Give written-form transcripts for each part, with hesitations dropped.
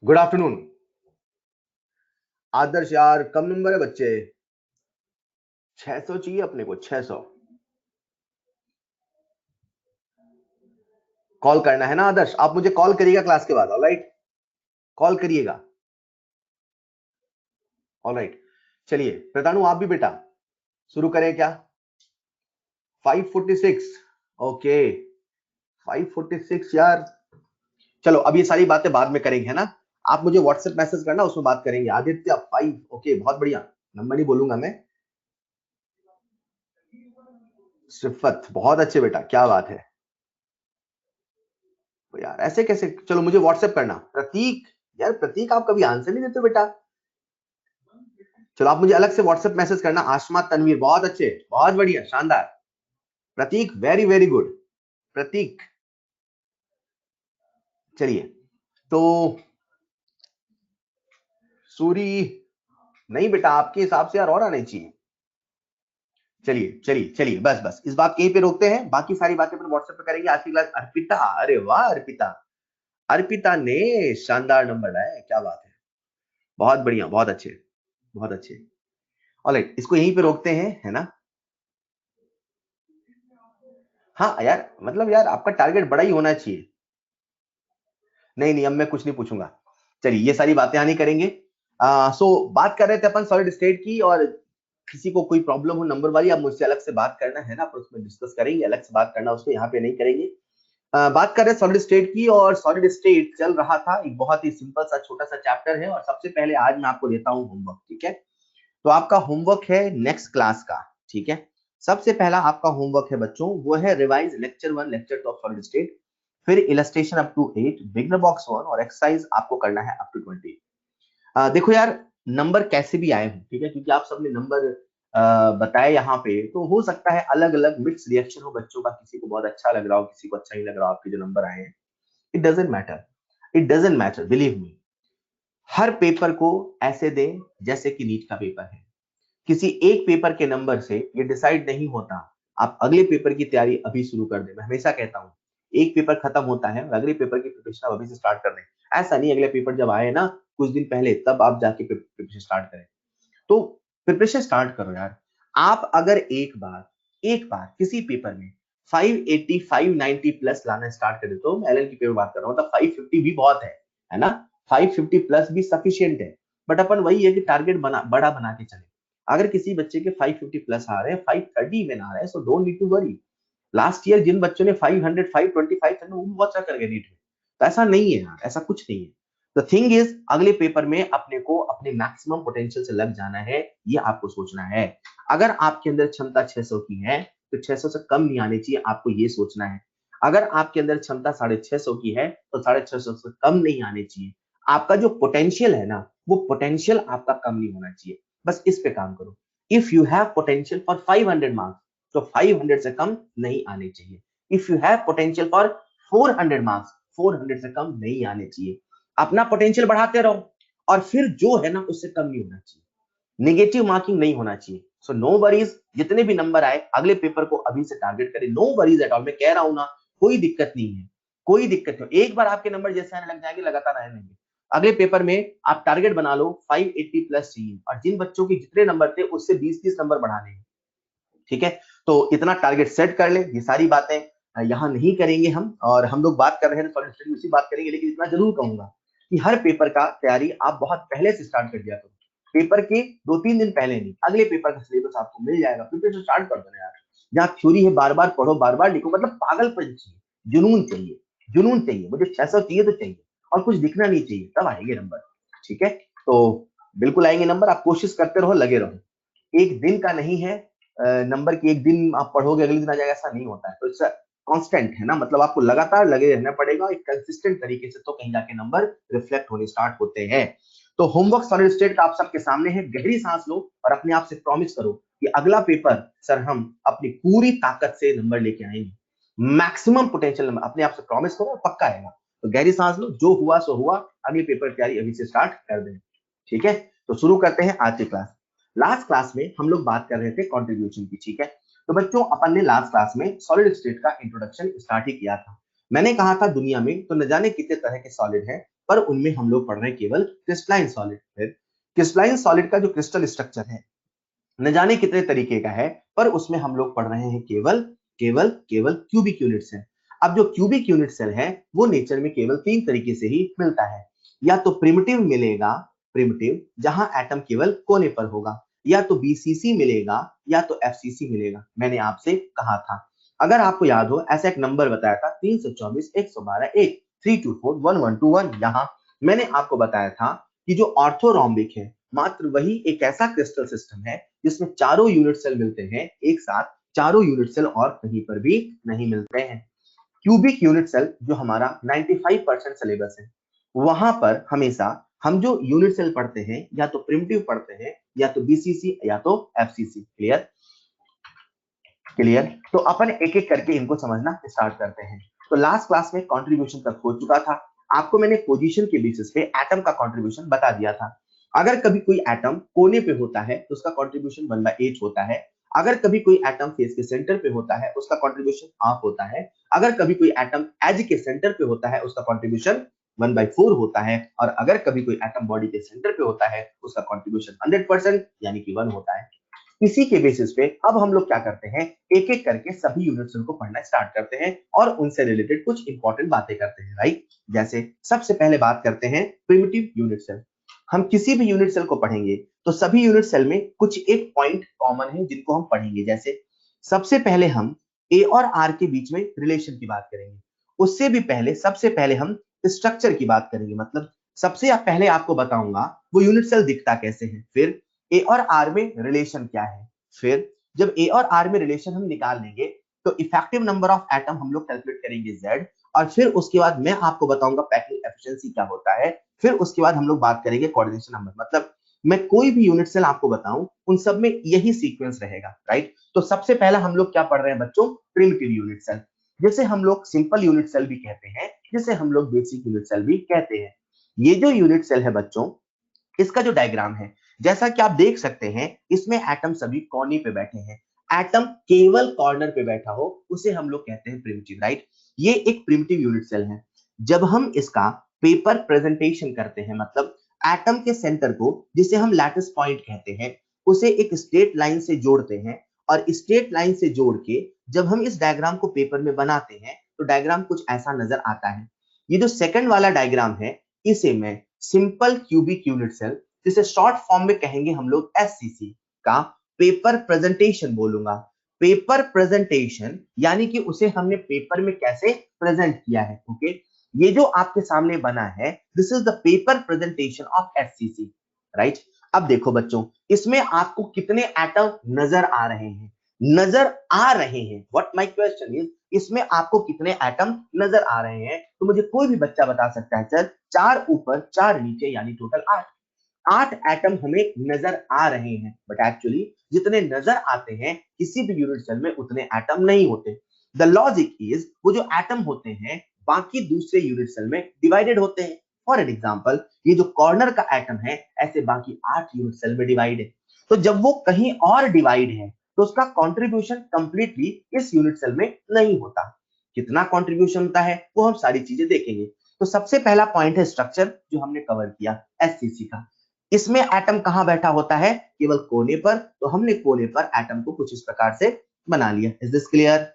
Good afternoon. आदर्श यार कम number है बच्चे। 600 चाहिए अपने को 600। कॉल करना है ना आदर्श, आप मुझे कॉल करिएगा क्लास के बाद। ऑलराइट, कॉल करिएगा। ऑलराइट, चलिए प्रतानु आप भी बेटा शुरू करें क्या? 546। ओके 546 यार। चलो अब ये सारी बातें बाद में करेंगे, है ना। आप मुझे व्हाट्सएप मैसेज करना, उसमें बात करेंगे। आदित्य 5। ओके बहुत बढ़िया, नंबर नहीं बोलूंगा मैं। सिफत बहुत अच्छे बेटा, क्या बात है। तो यार ऐसे कैसे, चलो मुझे व्हाट्सएप करना। प्रतीक, यार प्रतीक आप कभी आंसर नहीं देते हो बेटा। चलो आप मुझे अलग से व्हाट्सएप मैसेज करना। आशमा तनवीर बहुत अच्छे, बहुत बढ़िया, शानदार। प्रतीक वेरी वेरी गुड। प्रतीक, चलिए तो सूरी नहीं बेटा, आपके हिसाब से यार और आने चाहिए। चलिए चलिए चलिए, बस बस इस बात यहीं पे रोकते हैं, बाकी सारी बातें अपन व्हाट्सएप पे करेंगे। आज की क्लास अर्पिता, अरे वाह अर्पिता, अर्पिता ने शानदार नंबर लाया है, क्या बात है। बहुत बढ़िया, बहुत अच्छे, बहुत अच्छे। ऑलराइट, इसको यहीं पे रोकते हैं, है ना। हाँ यार मतलब यार आपका टारगेट बड़ा ही होना चाहिए। नहीं नहीं, अब मैं कुछ नहीं पूछूंगा। चलिए ये सारी बातें नहीं करेंगे। सो बात कर रहे थे अपन सॉलिड स्टेट की, और किसी को कोई प्रॉब्लम हो नंबर वाली, आप मुझसे अलग से बात करना, है ना, पर उसमें डिस्कस करेंगे। अलग से बात करना उसको यहाँ पे नहीं करेंगे। बात कर रहे हैं सॉलिड स्टेट की, और सॉलिड स्टेट चल रहा था। एक बहुत ही सिंपल सा छोटा सा चैप्टर है, और सबसे पहले आज मैं आपको देता हूँ होमवर्क, ठीक है। तो आपका होमवर्क है नेक्स्ट क्लास का, ठीक है। सबसे पहला आपका होमवर्क है बच्चों, वो है revise lecture 1 lecture 2 of solid state, फिर illustration up to 8, beginner box 1, और एक्सरसाइज आपको करना है अप टू 20। देखो यार, नंबर कैसे भी आए हों, ठीक है, क्योंकि आप सबने नंबर बताए यहाँ पे, तो हो सकता है अलग अलग मिक्स रिएक्शन हो बच्चों का। किसी को बहुत अच्छा लग रहा हो, किसी को अच्छा नहीं लग रहा हो आपके जो नंबर आए हैं। It doesn't matter, it doesn't matter, believe me. Her paper को ऐसे दें जैसे कि नीट का पेपर है। किसी एक पेपर के नंबर से ये डिसाइड नहीं होता। आप अगले पेपर की तैयारी अभी शुरू कर दें। मैं हमेशा कहता हूँ, एक पेपर खत्म होता है और अगले पेपर की प्रिपरेशन आप अभी से स्टार्ट कर दें। ऐसा नहीं अगले पेपर जब आए ना कुछ दिन पहले, तब आप जाके प्रिपरेशन स्टार्ट करें। तो प्रिपरेशन स्टार्ट करो यार। आप अगर एक बार किसी पेपर में 580 590 प्लस लाना स्टार्ट कर देते हो, मैं एलएल की पेपर बात कर रहा हूँ, मतलब 550 भी बहुत है ना। 550 प्लस भी सफिशियंट है। बट अपन वही है कि टारगेट बड़ा बना के चले। अगर किसी बच्चे के 550 प्लस आ रहे हैं, 530 इवन आ रहे हैं, so don't need to worry. Last year जिन बच्चों ने 500 525 थे वो बहुत अच्छा कर गए नीट में। तो ऐसा नहीं है यार, ऐसा कुछ नहीं है। द थिंग इज, अगले पेपर में अपने को अपने मैक्सिमम पोटेंशियल से लग जाना है, ये आपको सोचना है। अगर आपके अंदर क्षमता 600 की है तो 600 से कम नहीं आनी चाहिए, आपको ये सोचना है। अगर आपके अंदर क्षमता 650 की है तो 650 से कम नहीं आनी चाहिए। आपका जो पोटेंशियल है ना, वो पोटेंशियल आपका कम नहीं होना चाहिए। बस इस पे काम करो। If you have potential for 500 marks, तो 500 से कम नहीं आने चाहिए। If you have potential for 400 marks, 400 से कम नहीं आने चाहिए। अपना पोटेंशियल बढ़ाते रहो, और फिर जो है ना उससे कम नहीं होना चाहिए। नेगेटिव मार्किंग नहीं होना चाहिए। सो नो वरीज, जितने भी नंबर आए अगले पेपर को अभी से टारगेट करें। नो वरीज एट ऑल, मैं कह रहा हूं ना, कोई दिक्कत नहीं है, कोई दिक्कत नहीं। एक बार आपके नंबर जैसे आने लग जाएंगे, लगातार आने लगेंगे। अगले पेपर में आप टारगेट बना लो 580 प्लस चाहिए, और जिन बच्चों के जितने नंबर थे उससे 20-30 नंबर बढ़ाने हैं, ठीक है। तो इतना टारगेट सेट कर ले। ये सारी बातें यहाँ नहीं करेंगे हम, और हम लोग बात कर रहे हैं सॉलिड स्टेट उसी बात करेंगे। लेकिन इतना जरूर कहूंगा कि हर पेपर का तैयारी आप बहुत पहले से स्टार्ट कर दिया करो। पेपर के 2-3 दिन पहले नहीं, अगले पेपर का सिलेबस आपको मिल जाएगा, प्रिपरेशन स्टार्ट कर दो यार। जहाँ थ्योरी है बार बार पढ़ो, बार बार लिखो, मतलब पागलपन चाहिए, जुनून चाहिए, जुनून चाहिए। मुझे 600 चाहिए तो चाहिए, और कुछ दिखना नहीं चाहिए, तब आएंगे नंबर, ठीक है। तो बिल्कुल आएंगे नंबर, आप कोशिश करते रहो, लगे रहो। एक दिन का नहीं है नंबर की, एक दिन आप पढ़ोगे अगले दिन आ जाएगा, ऐसा नहीं होता है। तो इससे कांस्टेंट है ना, मतलब आपको लगातार लगे रहना पड़ेगा एक कंसिस्टेंट तरीके से, तो कहीं जाके नंबर रिफ्लेक्ट होने स्टार्ट होते हैं। तो होमवर्क सॉलिड स्टेट का आप सबके सामने है। गहरी सांस लो और अपने आप से प्रॉमिस करो कि अगला पेपर सर हम अपनी पूरी ताकत से नंबर लेके आएंगे, मैक्सिमम पोटेंशियल नंबर। अपने आप से प्रॉमिस करो, पक्का आएगा। तो गहरी सांस लो, जो हुआ सो हुआ। अगली पेपर की तैयारी अभी से स्टार्ट कर दें, ठीक है। तो शुरू करते हैं आज की क्लास। लास्ट क्लास में हम लोग बात कर रहे थे कंट्रीब्यूशन की, ठीक है। तो बच्चों अपन ने लास्ट क्लास में सॉलिड स्टेट का इंट्रोडक्शन स्टार्ट ही किया था। मैंने कहा था दुनिया में तो न जाने कितने तरह के सॉलिड हैं, पर उनमें हम लोग पढ़ रहे हैं केवल क्रिस्टलाइन सॉलिड। फिर क्रिस्टलाइन सॉलिड का जो क्रिस्टल स्ट्रक्चर है न जाने कितने तरीके का है, पर उसमें हम लोग पढ़ रहे हैं केवल केवल केवल क्यूबिक यूनिट सेल। अब जो क्यूबिक यूनिट सेल है वो नेचर में केवल 3 तरीके से ही मिलता है। या तो प्रिमिटिव मिलेगा, प्रिमिटिव जहां एटम केवल कोने पर होगा, या तो बीसीसी मिलेगा, या तो एफसीसी मिलेगा। मैंने आपसे कहा था, अगर आपको याद हो, ऐसा एक नंबर बताया था 324 112 1 324 1121। यहाँ मैंने आपको बताया था कि जो ऑर्थोरोम्बिक है मात्र वही एक ऐसा क्रिस्टल सिस्टम है जिसमें चारों यूनिट सेल मिलते हैं एक साथ, चारों यूनिट सेल और कहीं पर भी नहीं मिलते हैं। क्यूबिक यूनिट सेल जो हमारा 95% सिलेबस है, वहां पर हमेशा हम जो यूनिट सेल पढ़ते हैं या तो प्रिमिटिव पढ़ते हैं, या तो बीसीसी, या तो एफसीसी। Clear clear. तो अपन एक एक करके इनको समझना स्टार्ट करते हैं। तो लास्ट क्लास में कंट्रीब्यूशन तक हो चुका था। आपको मैंने पोजीशन के बेसिस पे एटम का कंट्रीब्यूशन बता दिया था। अगर कभी कोई एटम कोने पे होता है तो उसका कंट्रीब्यूशन 1/8 होता है। अगर कभी कोई एटम फेस के सेंटर पे होता है उसका कंट्रीब्यूशन हाफ होता है। अगर कभी कोई एटम एज के सेंटर पे होता है उसका कंट्रीब्यूशन 1/4 होता है। और अगर कभी कोई एटम बॉडी के सेंटर पे होता है उसका कंट्रीब्यूशन 100% यानी कि 1 होता है। इसी के बेसिस पे अब हम लोग क्या करते हैं, एक एक करके सभी यूनिट सेल को पढ़ना स्टार्ट करते हैं और उनसे रिलेटेड कुछ इंपॉर्टेंट बातें करते हैं, राइट। जैसे सबसे पहले बात करते हैं प्रिमिटिव यूनिट सेल। हम किसी भी यूनिट सेल को पढ़ेंगे तो सभी यूनिट सेल में कुछ एक पॉइंट कॉमन है जिनको हम पढ़ेंगे। जैसे सबसे पहले हम ए और आर के बीच में रिलेशन की बात करेंगे। उससे भी पहले सबसे पहले हम स्ट्रक्चर की बात करेंगे, मतलब सबसे पहले आपको बताऊंगा वो यूनिट सेल दिखता कैसे है। फिर ए और आर में रिलेशन क्या है। फिर जब ए और आर में रिलेशन हम निकाल लेंगे तो इफेक्टिव नंबर ऑफ एटम हम लोग कैलकुलेट करेंगे Z। और फिर उसके बाद मैं आपको बताऊंगा पैकिंग एफिशिएंसी क्या होता है। फिर उसके बाद हम लोग बात करेंगे कोऑर्डिनेशन नंबर। मतलब मैं कोई भी यूनिट सेल आपको बताऊं उन सब में यही सीक्वेंस रहेगा, राइट। तो सबसे पहला हम लोग क्या पढ़ रहे हैं बच्चों, प्रिमिटिव यूनिट सेल, जिसे हम लोग सिंपल यूनिट सेल भी कहते हैं, जिसे हम लोग बेसिक यूनिट सेल भी कहते हैं। ये जो यूनिट सेल है बच्चों, इसका जो डायग्राम है जैसा कि आप देख सकते हैं, इसमें एटम सभी कोने पे बैठे हैं। एटम केवल कॉर्नर पे बैठा हो उसे हम लोग कहते हैं प्रिमिटिव, राइट। ये एक प्रिमिटिव यूनिट सेल है। जब हम इसका पेपर प्रेजेंटेशन करते हैं, मतलब एटम के सेंटर को जिसे हम लैटिस पॉइंट कहते हैं उसे एक स्ट्रेट लाइन से जोड़ते हैं, और स्ट्रेट लाइन से जोड़ के जब हम इस डायग्राम को पेपर में बनाते हैं तो डायग्राम कुछ ऐसा नजर आता है। ये जो सेकंड वाला डायग्राम है इसे मैं सिंपल क्यूबिक यूनिट सेल, जिसे शॉर्ट फॉर्म में कहेंगे हम लोग एससीसी का पेपर प्रेजेंटेशन बोलूंगा। पेपर प्रेजेंटेशन यानी कि उसे हमने पेपर में कैसे प्रेजेंट किया है। ओके, ये जो आपके सामने बना है this is the paper presentation of SCC, right. अब देखो बच्चों, इसमें आपको कितने एटम नजर आ रहे हैं, नजर आ रहे हैं। व्हाट माय क्वेश्चन इज, इसमें आपको कितने एटम नजर आ रहे हैं। तो मुझे कोई भी बच्चा बता सकता है सर 4 ऊपर 4 नीचे यानी टोटल 8। 8 एटम हमें नजर आ रहे हैं, बट एक्चुअली जितने नजर आते हैं किसी भी यूनिट सेल में उतने एटम नहीं होते। द लॉजिक इज वो जो एटम होते हैं बाकी दूसरे यूनिट सेल में डिवाइडेड होते हैं। फॉर एन एग्जांपल ये जो कॉर्नर का एटम है ऐसे बाकी 8 यूनिट सेल में डिवाइड है। तो जब वो कहीं और डिवाइड है तो उसका कंट्रीब्यूशन कंप्लीटली इस यूनिट सेल में नहीं होता। कितना कंट्रीब्यूशन होता है वो हम सारी चीजें देखेंगे। तो सबसे पहला पॉइंट है स्ट्रक्चर जो हमने कवर किया एससीसी का। इसमें एटम कहां बैठा होता है, केवल कोने पर। तो हमने कोने पर एटम को कुछ इस प्रकार से बना लिया। Is this clear,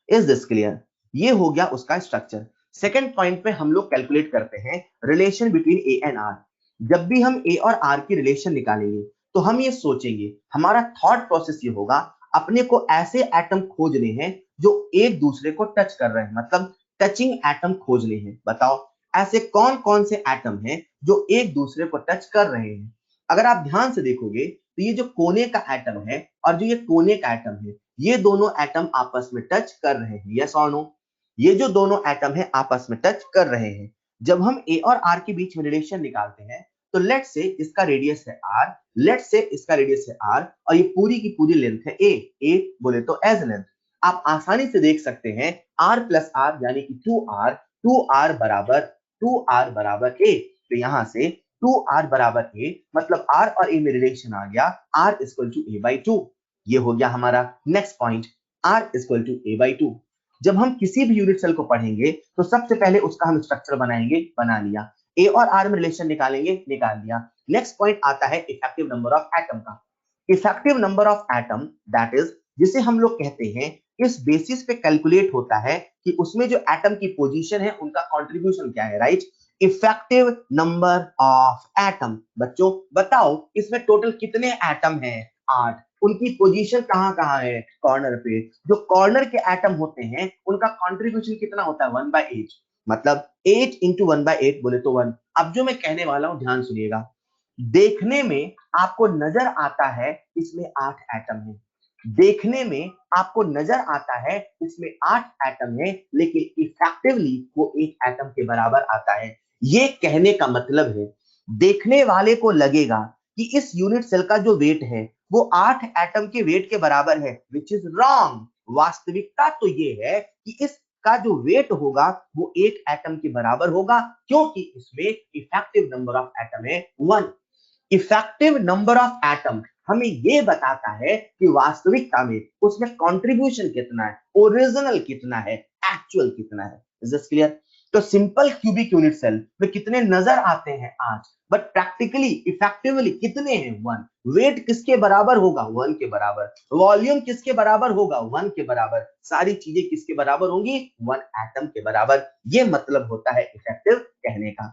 is this clear. ये हो गया उसका स्ट्रक्चर। सेकंड पॉइंट पे हम लोग कैलकुलेट करते हैं relation between A and r. जब भी हम ए और आर की रिलेशन निकालेंगे तो हम ये सोचेंगे, हमारा थॉट प्रोसेस ये होगा, अपने को ऐसे एटम खोजने हैं जो एक दूसरे को टच कर रहे हैं, मतलब टचिंग एटम खोजने हैं। बताओ ऐसे कौन कौन से एटम हैं जो एक दूसरे को टच कर रहे हैं। अगर आप ध्यान से देखोगे तो ये जो कोने का एटम है और जो ये कोने का एटम है, ये दोनों एटम आपस में टच कर रहे हैं। यस और नो, ये जो दोनों एटम है आपस में टच कर रहे हैं। जब हम ए और आर के बीच में रिलेशन निकालते हैं तो लेट से इसका रेडियस है आर, लेट से इसका रेडियस है आर, और ये पूरी की पूरी लेंथ है ए बोले तो एज लेंथ। आप आसानी से देख सकते हैं आर प्लस आर यानी कि 2r, 2r बराबर ए। तो यहां से 2r बराबर ए मतलब r और a में रिलेशन आ गया, r इक्वल टू a/2। ये हो गया हमारा next point, r equal to a/2। जब हम किसी भी यूनिट सेल को पढ़ेंगे तो सबसे पहले उसका हम स्ट्रक्चर बनाएंगे, बना लिया। ए और आर में रिलेशन निकालेंगे, निकाल लिया। नेक्स्ट पॉइंट आता है इफेक्टिव नंबर ऑफ एटम का। Effective number of atom that is, जिसे हम लोग कहते हैं, इस बेसिस पे कैलकुलेट होता है कि उसमें जो एटम की पोजीशन है उनका कंट्रीब्यूशन क्या है, right. Effective number of atom. बच्चों बताओ इसमें टोटल कितने एटम हैं, 8। उनकी पोजीशन कहां कहां है, कॉर्नर पे। जो कॉर्नर के एटम होते हैं उनका कंट्रीब्यूशन कितना होता है, 1/8। मतलब 8 इंटू 1/8 बोले तो 1। अब जो मैं कहने वाला हूं ध्यान सुनिएगा, देखने में आपको नजर आता है इसमें 8 एटम है, देखने में आपको नजर आता है इसमें 8 एटम है, लेकिन इफेक्टिवली वो एक एटम के बराबर आता है। ये कहने का मतलब है, देखने वाले को लगेगा कि इस यूनिट सेल का जो वेट है वो 8 एटम के वेट के बराबर है, विच इज रॉन्ग। वास्तविकता तो ये है कि इसका जो वेट होगा वो एक एटम के बराबर होगा, क्योंकि इसमें इफेक्टिव नंबर ऑफ एटम है 1। इफेक्टिव नंबर ऑफ एटम हमें यह बताता है कि वास्तविकता में उसमें कंट्रीब्यूशन कितना है, ओरिजिनल कितना है, एक्चुअल कितना है। Is this clear. तो सिंपल क्यूबिक यूनिट सेल में कितने नजर आते हैं 8, बट प्रैक्टिकली इफेक्टिवली कितने हैं, 1। वेट किसके बराबर होगा, 1 के बराबर। वॉल्यूम किसके बराबर होगा, 1 के बराबर। सारी चीजें किसके बराबर होंगी, 1 एटम के बराबर। ये मतलब होता है इफेक्टिव कहने का।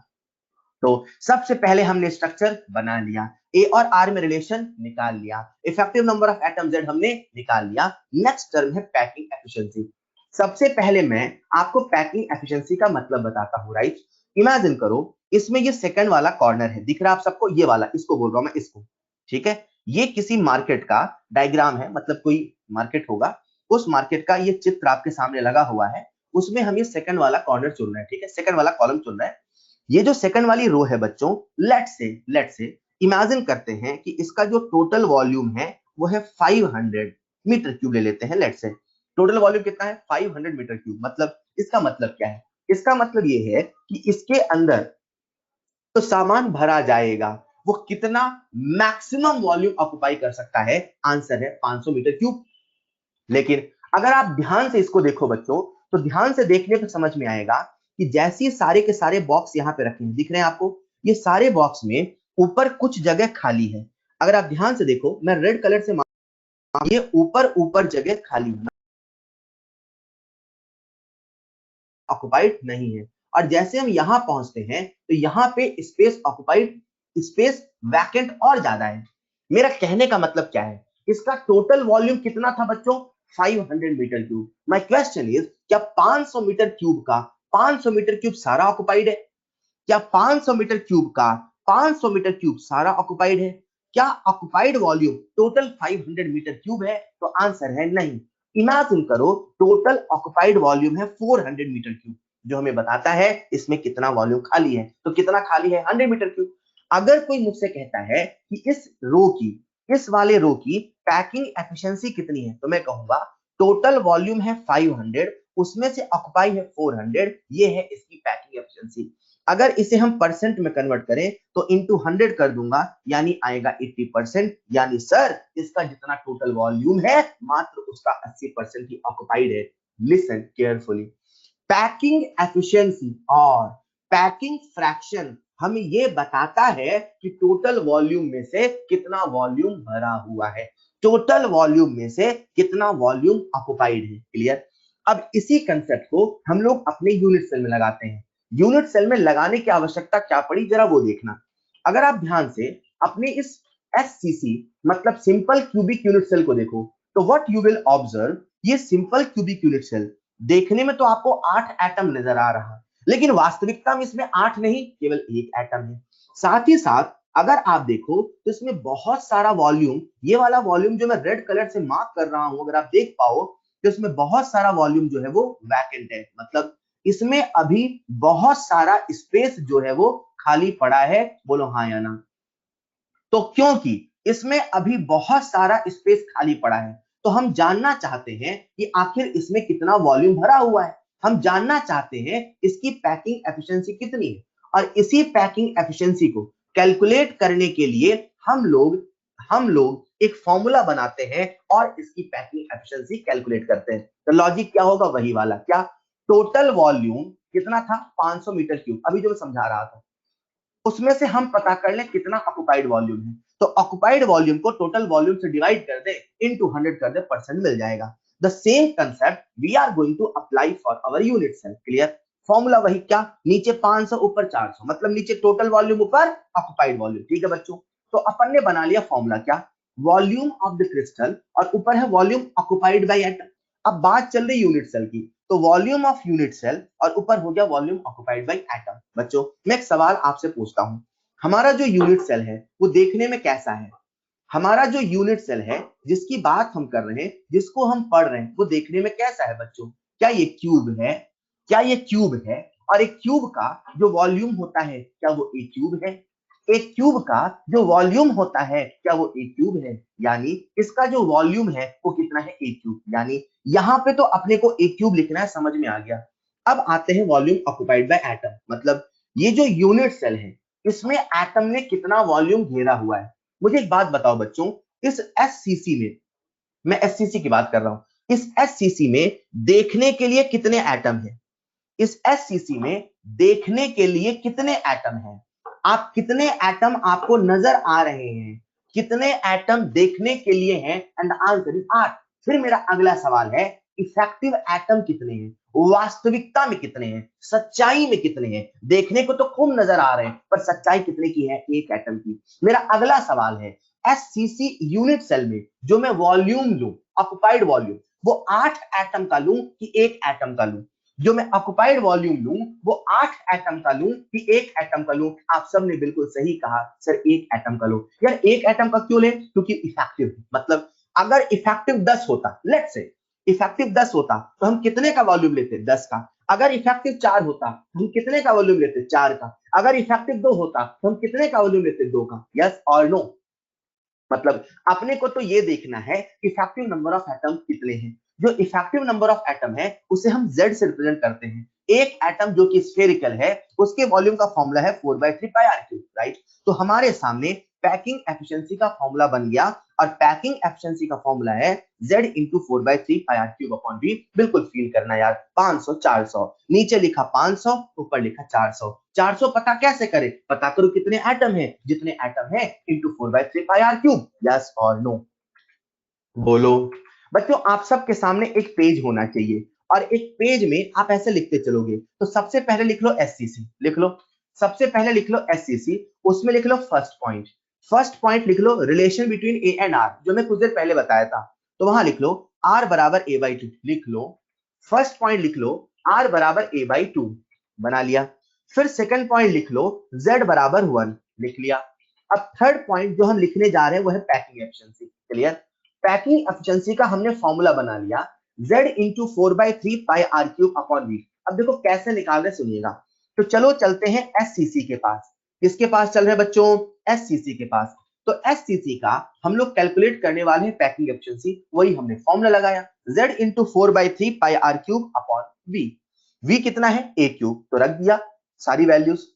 तो सबसे पहले हमने स्ट्रक्चर बना लिया, ए और आर में रिलेशन निकाल लिया, effective number of atom Z हमने निकाल लिया। नेक्स्ट टर्म है पैकिंग एफिशिएंसी। सबसे पहले मैं आपको पैकिंग एफिशिएंसी का मतलब बताता हूं, राइट। इमेजिन करो इसमें ये सेकंड वाला कॉर्नर है, दिख रहा है आप सबको, ये वाला, इसको बोल रहा हूं मैं, इसको, ठीक है। ये किसी मार्केट का डायग्राम है, मतलब कोई मार्केट होगा, उस मार्केट का ये चित्र आपके सामने लगा हुआ है, उसमें हम ये सेकंड वाला कॉर्नर चुन रहे हैं, ठीक है, सेकंड वाला कॉलम चुन रहे हैं। ये जो सेकंड वाली रो है बच्चों, लेट से इमेजिन करते हैं कि इसका जो टोटल वॉल्यूम है वो है 500 मीटर क्यूब ले लेते हैं, लेट से। टोटल वॉल्यूम कितना है, 500 मीटर क्यूब। मतलब इसका मतलब क्या है, इसका मतलब ये है कि इसके अंदर तो सामान भरा जाएगा, वो कितना मैक्सिमम वॉल्यूम ऑक्युपाई कर सकता है, आंसर है 500 मीटर क्यूब। लेकिन अगर आप ध्यान से इसको देखो बच्चों, तो ध्यान से देखने पर समझ में आएगा कि जैसे सारे के सारे बॉक्स यहाँ पे रखे हैं, दिख रहे हैं आपको, ये सारे बॉक्स में ऊपर कुछ जगह खाली है। अगर आप ध्यान से देखो, मैं रेड कलर से ये ऊपर ऊपर जगह खाली है, ऑक्युपाइड नहीं है। और जैसे हम यहाँ पहुंचते हैं तो यहाँ पे स्पेस ऑक्युपाइड, स्पेस वैकेंट और ज्यादा है। मेरा कहने का मतलब क्या है, इसका टोटल वॉल्यूम कितना था बच्चों, 500 metre cube. My question is, क्या 500 मीटर क्यूब का 500 मीटर क्यूब सारा ऑक्युपाइड है, क्या 500 मीटर क्यूब का 500 मीटर क्यूब सारा ऑक्युपाइड है, क्या occupied volume total 500 metre cube है, तो आंसर है नहीं। इमेजिन करो टोटल ऑक्युपाइड वॉल्यूम है 400 मीटर क्यूब, जो हमें बताता है इसमें कितना वॉल्यूम खाली है। तो कितना खाली है, 100 मीटर क्यूब। अगर कोई मुझसे कहता है कि इस रो की, इस वाले रो की पैकिंग एफिशिएंसी कितनी है, तो मैं कहूंगा टोटल वॉल्यूम है 500, उसमें से ऑक्युपाई है 400, ये है इसकी पैकिंग एफिशिएंसी। अगर इसे हम परसेंट में कन्वर्ट करें तो इंटू 100 कर दूंगा, यानी आएगा 80%। यानी सर इसका जितना टोटल वॉल्यूम है मात्र उसका 80% ही ऑक्युपाइड है। लिसन केयरफुली, पैकिंग एफिशिएंसी और पैकिंग फ्रैक्शन हमें यह बताता है कि टोटल वॉल्यूम में से कितना वॉल्यूम भरा हुआ है, टोटल वॉल्यूम में से कितना वॉल्यूम ऑक्युपाइड है। क्लियर। अब इसी कंसेप्ट को हम लोग अपने यूनिट सेल में लगाते हैं। यूनिट सेल में लगाने की आवश्यकता क्या पड़ी, जरा वो देखना। अगर आप ध्यान से अपने इस एससीसी मतलब सिंपल क्यूबिक यूनिट सेल को देखो, तो व्हाट यू विल ऑब्जर्व, ये सिंपल क्यूबिक यूनिट सेल देखने में तो आपको 8 एटम नजर आ रहा, लेकिन वास्तविकता में इसमें 8 नहीं, केवल 1 एटम है। साथ ही साथ अगर आप देखो तो इसमें बहुत सारा वॉल्यूम, ये वाला वॉल्यूम जो मैं रेड कलर से मार्क कर रहा हूं, अगर आप देख पाओ तो इसमें बहुत सारा वॉल्यूम जो है वो वैकेंट है। मतलब इसमें अभी बहुत सारा स्पेस जो है वो खाली पड़ा है, बोलो हाँ या ना। तो क्योंकि इसमें अभी बहुत सारा स्पेस खाली पड़ा है, तो हम जानना चाहते हैं कि आखिर इसमें कितना वॉल्यूम भरा हुआ है। हम जानना चाहते हैं इसकी पैकिंग एफिशिएंसी कितनी है, और इसी पैकिंग एफिशिएंसी को कैलकुलेट करने के लिए हम लोग एक फॉर्मूला बनाते हैं और इसकी पैकिंग एफिशिएंसी कैलकुलेट करते हैं। तो लॉजिक क्या होगा, वही वाला, क्या, टोटल वॉल्यूम कितना था, 500 मीटर क्यूब, अभी जो मैं समझा रहा था। उसमें से हम पता कर लें कितना ऑक्युपाइड वॉल्यूम है। तो ऑक्युपाइड वॉल्यूम को टोटल वॉल्यूम से डिवाइड कर दे, इनटू 100 कर दे, परसेंट मिल जाएगा। The same concept we are going to apply for our unit cell. Clear? Formula वही, क्या? नीचे 500 ऊपर 400, मतलब नीचे टोटल वॉल्यूम ऊपर ऑक्युपाइड वॉल्यूम। ठीक है बच्चों, तो अपन ने बना लिया फॉर्मूला, क्या? वॉल्यूम ऑफ द क्रिस्टल, और ऊपर है वॉल्यूम ऑक्युपाइड बाय एटम। अब बात चल रही यूनिट सेल की, तो वॉल्यूम ऑफ यूनिट सेल और ऊपर हो गया वॉल्यूम ऑक्युपाइड बाय एटम। बच्चों मैं एक सवाल आपसे पूछता हूं, हमारा जो यूनिट सेल है वो देखने में कैसा है? हमारा जो यूनिट सेल है जिसकी बात हम कर रहे हैं, जिसको हम पढ़ रहे हैं, वो देखने में कैसा है बच्चों? क्या ये क्यूब है? क्या ये क्यूब है? और एक क्यूब का जो वॉल्यूम होता है, क्या वो एक क्यूब है? एक क्यूब का जो वॉल्यूम होता है, क्या वो एक क्यूब है? यानी इसका जो वॉल्यूम है वो कितना है? एक क्यूब। यानी यहां पे तो अपने को एक क्यूब लिखना है, समझ में आ गया। अब आते हैं वॉल्यूम ऑक्युपाइड बाय एटम, मतलब ये जो यूनिट सेल है इसमें एटम ने कितना वॉल्यूम घेरा हुआ है। मुझे एक बात बताओ बच्चों, इस एससीसी में, मैं एससीसी की बात कर रहा हूं, इस एससीसी में देखने के लिए कितने एटम है? इस एससीसी में देखने के लिए कितने एटम हैं? आप कितने एटम आपको नजर आ रहे हैं? कितने एटम देखने के लिए हैं? And answer is 8। फिर मेरा अगला सवाल है, इफेक्टिव एटम कितने हैं? वास्तविकता में कितने हैं? सच्चाई में कितने हैं? देखने को तो खूब नजर आ रहे हैं, पर सच्चाई कितने की है? एक एटम की। मेरा अगला सवाल है, एससीसी यूनिट सेल में जो मैं वॉल्यूम लूं, ऑक्युपाइड वॉल्यूम, वो 8 एटम का लूं कि एक एटम का लूं? जो मैं ऑक्युपाइड वॉल्यूम लूं वो 8 एटम का लूं कि एक एटम का लूं? आप सब ने बिल्कुल सही कहा, सर एक एटम का लूं। यार एक एटम का क्यों लें? क्योंकि इफेक्टिव, मतलब अगर इफेक्टिव 10 होता, लेट्स से इफेक्टिव 10 होता तो हम कितने का वॉल्यूम लेते? 10 का। अगर इफेक्टिव 4 होता तो हम कितने का वॉल्यूम लेते? 4 का। अगर इफेक्टिव 2 होता तो हम कितने का वॉल्यूम लेते? 2 का। यस और नो? मतलब अपने को तो ये देखना है इफेक्टिव नंबर ऑफ एटम कितने हैं। जो इफेक्टिव नंबर ऑफ एटम है उसे हम Z से रिप्रेजेंट करते हैं। एक एटम जो कि स्फेरिकल है उसके वॉल्यूम का फॉर्मूला है 4/3 पाई आर क्यूब, राइट? तो हमारे सामने पैकिंग एफिशिएंसी का फॉर्मूला बन गया, और पैकिंग एफिशिएंसी का फॉर्मूला है Z into 4/3 pi are cube upon V। बिल्कुल फील करना यार, 500 400, नीचे लिखा 500, ऊपर लिखा 400। 400 पता कैसे करें? पता करो कितने एटम है, जितने एटम है into 4/3 pi are cube. Yes और नो? बोलो। बच्चों आप सबके सामने एक पेज होना चाहिए, और एक पेज में आप ऐसे लिखते चलोगे। तो सबसे पहले लिख लो एससीसी, लिख लो। सबसे पहले लिख लो एससीसी, उसमें लिख लो फर्स्ट पॉइंट। फर्स्ट पॉइंट लिख लो relation between A and R, जो मैं कुछ देर पहले बताया था। तो वहां लिख लो आर बराबर A/2, लिख लो। फर्स्ट पॉइंट लिख लो आर बराबर A/2, बना लिया। फिर सेकंड पॉइंट लिख लो Z बराबर 1, लिख लिया। अब थर्ड पॉइंट जो हम लिखने जा रहे हैं वो है packing efficiency. Clear? Packing efficiency का हमने फॉर्मूला बना लिया, Z into 4/3 pi are cube upon V। अब देखो कैसे निकाल रहे, सुनिएगा। तो चलो चलते हैं एससीसी के पास। किसके पास चल रहे हैं बच्चों? एससीसी के पास। तो एससीसी का हम लोग कैलकुलेट करने वाले हैं पैकिंग एफिशिएंसी, वही हमने फॉर्मूला लगाया, Z into 4/3 pi are cube upon V। V कितना है? A क्यूब, तो रख दिया सारी वैल्यूज,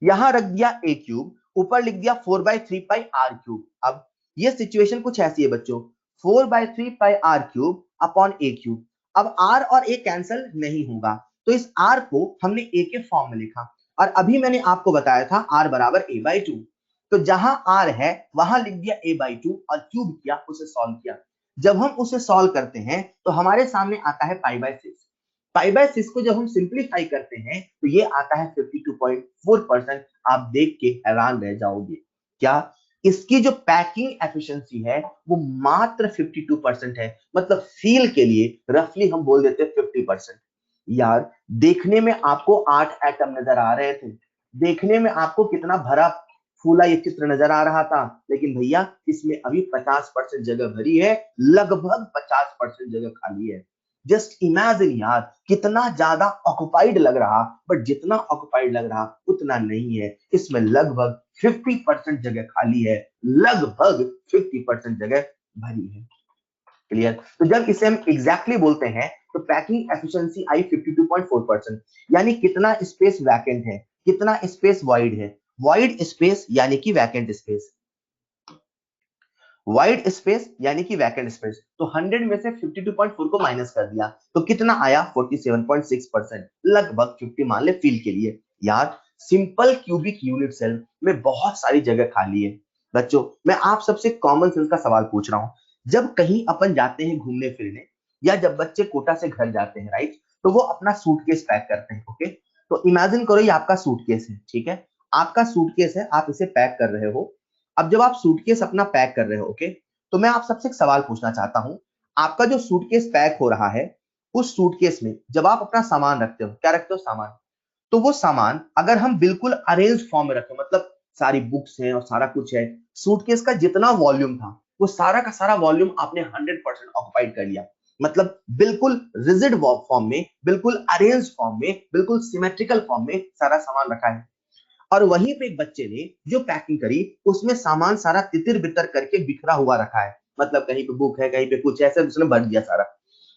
यहां रख दिया A क्यूब, ऊपर लिख दिया 4/3 पाई आर क्यूब। अब ये सिचुएशन कुछ ऐसी है बच्चों, 4/3 pi are cube upon A cube. अब R और A कैंसिल नहीं होगा, तो इस R को हमने A के फॉर्म में लिखा, और अभी मैंने आपको बताया था R बराबर A/2। तो जहां R है वहां लिख दिया A/2 और क्यूब किया, उसे सॉल्व किया। जब हम उसे सॉल्व करते हैं तो हमारे सामने आता है π/6। π/6 को जब हम सिंप्लीफाई करते हैं तो ये आता है 52.4%। आप देख के हैरान रह जाओगे, क्या इसकी जो पैकिंग एफिशिएंसी है वो मात्र 52% है। मतलब फील के लिए रफली हम बोल देते हैं 50%। यार देखने में आपको 8 एटम नजर आ रहे थे, देखने में आपको कितना भरा फूला ये चित्र नजर आ रहा था, लेकिन भैया इसमें अभी 50% जगह भरी है, लगभग 50% जगह खाली है। जस्ट इमेजिन यार, कितना ज्यादा ऑक्युपाइड लग रहा, बट जितना ऑक्युपाइड लग रहा उतना नहीं है। इसमें लगभग 50% जगह खाली है, लगभग 50% जगह भरी है। क्लियर? तो जब इसे हम एग्जैक्टली बोलते हैं तो पैकिंग एफिशिएंसी आई 52.4%। यानी कितना स्पेस वैकेंट है, कितना स्पेस वॉइड है? वॉइड स्पेस यानी कि वैकेंट स्पेस, वाइड स्पेस यानी कि वैकेंट स्पेस। तो 100 में से 52.4 को माइनस कर दिया तो कितना आया? 47.6%, लगभग 50 मान ले फील के लिए। यार सिंपल क्यूबिक यूनिट सेल में बहुत सारी जगह खाली है। बच्चों मैं आप सबसे कॉमन सेंस का सवाल पूछ रहा हूं, जब कहीं अपन जाते हैं घूमने फिरने या जब बच्चे कोटा से घर जाते हैं राइट, तो वो अपना सूटकेस पैक करते हैं। ओके, तो इमेजिन करो ये आपका सूटकेस है, ठीक है, आपका सूटकेस है, आप इसे पैक कर रहे हो। अब जब आप सूटकेस अपना पैक कर रहे हो, ओके, तो मैं आप सबसे एक सवाल पूछना चाहता हूं, आपका जो सूटकेस पैक हो रहा है, उस सूटकेस में जब आप अपना सामान रखते हो, क्या रखते हो, सामान, तो वो सामान अगर हम बिल्कुल अरेंज फॉर्म में रखें, मतलब सारी बुक्स हैं और सारा कुछ है, सूटकेस का जितना वॉल्यूम था वो सारा का सारा वॉल्यूम आपने 100% ऑक्युपाइड कर लिया, मतलब बिल्कुल रिजिड फॉर्म में, बिल्कुल अरेंज फॉर्म में, बिल्कुल सिमेट्रिकल फॉर्म में सारा सामान रखा है। और वहीं पे एक बच्चे ने जो पैकिंग करी उसमें सामान सारा तितर बितर करके बिखरा हुआ रखा है, मतलब कहीं पे बुक है, कहीं पे कुछ ऐसे उसने भर दिया सारा।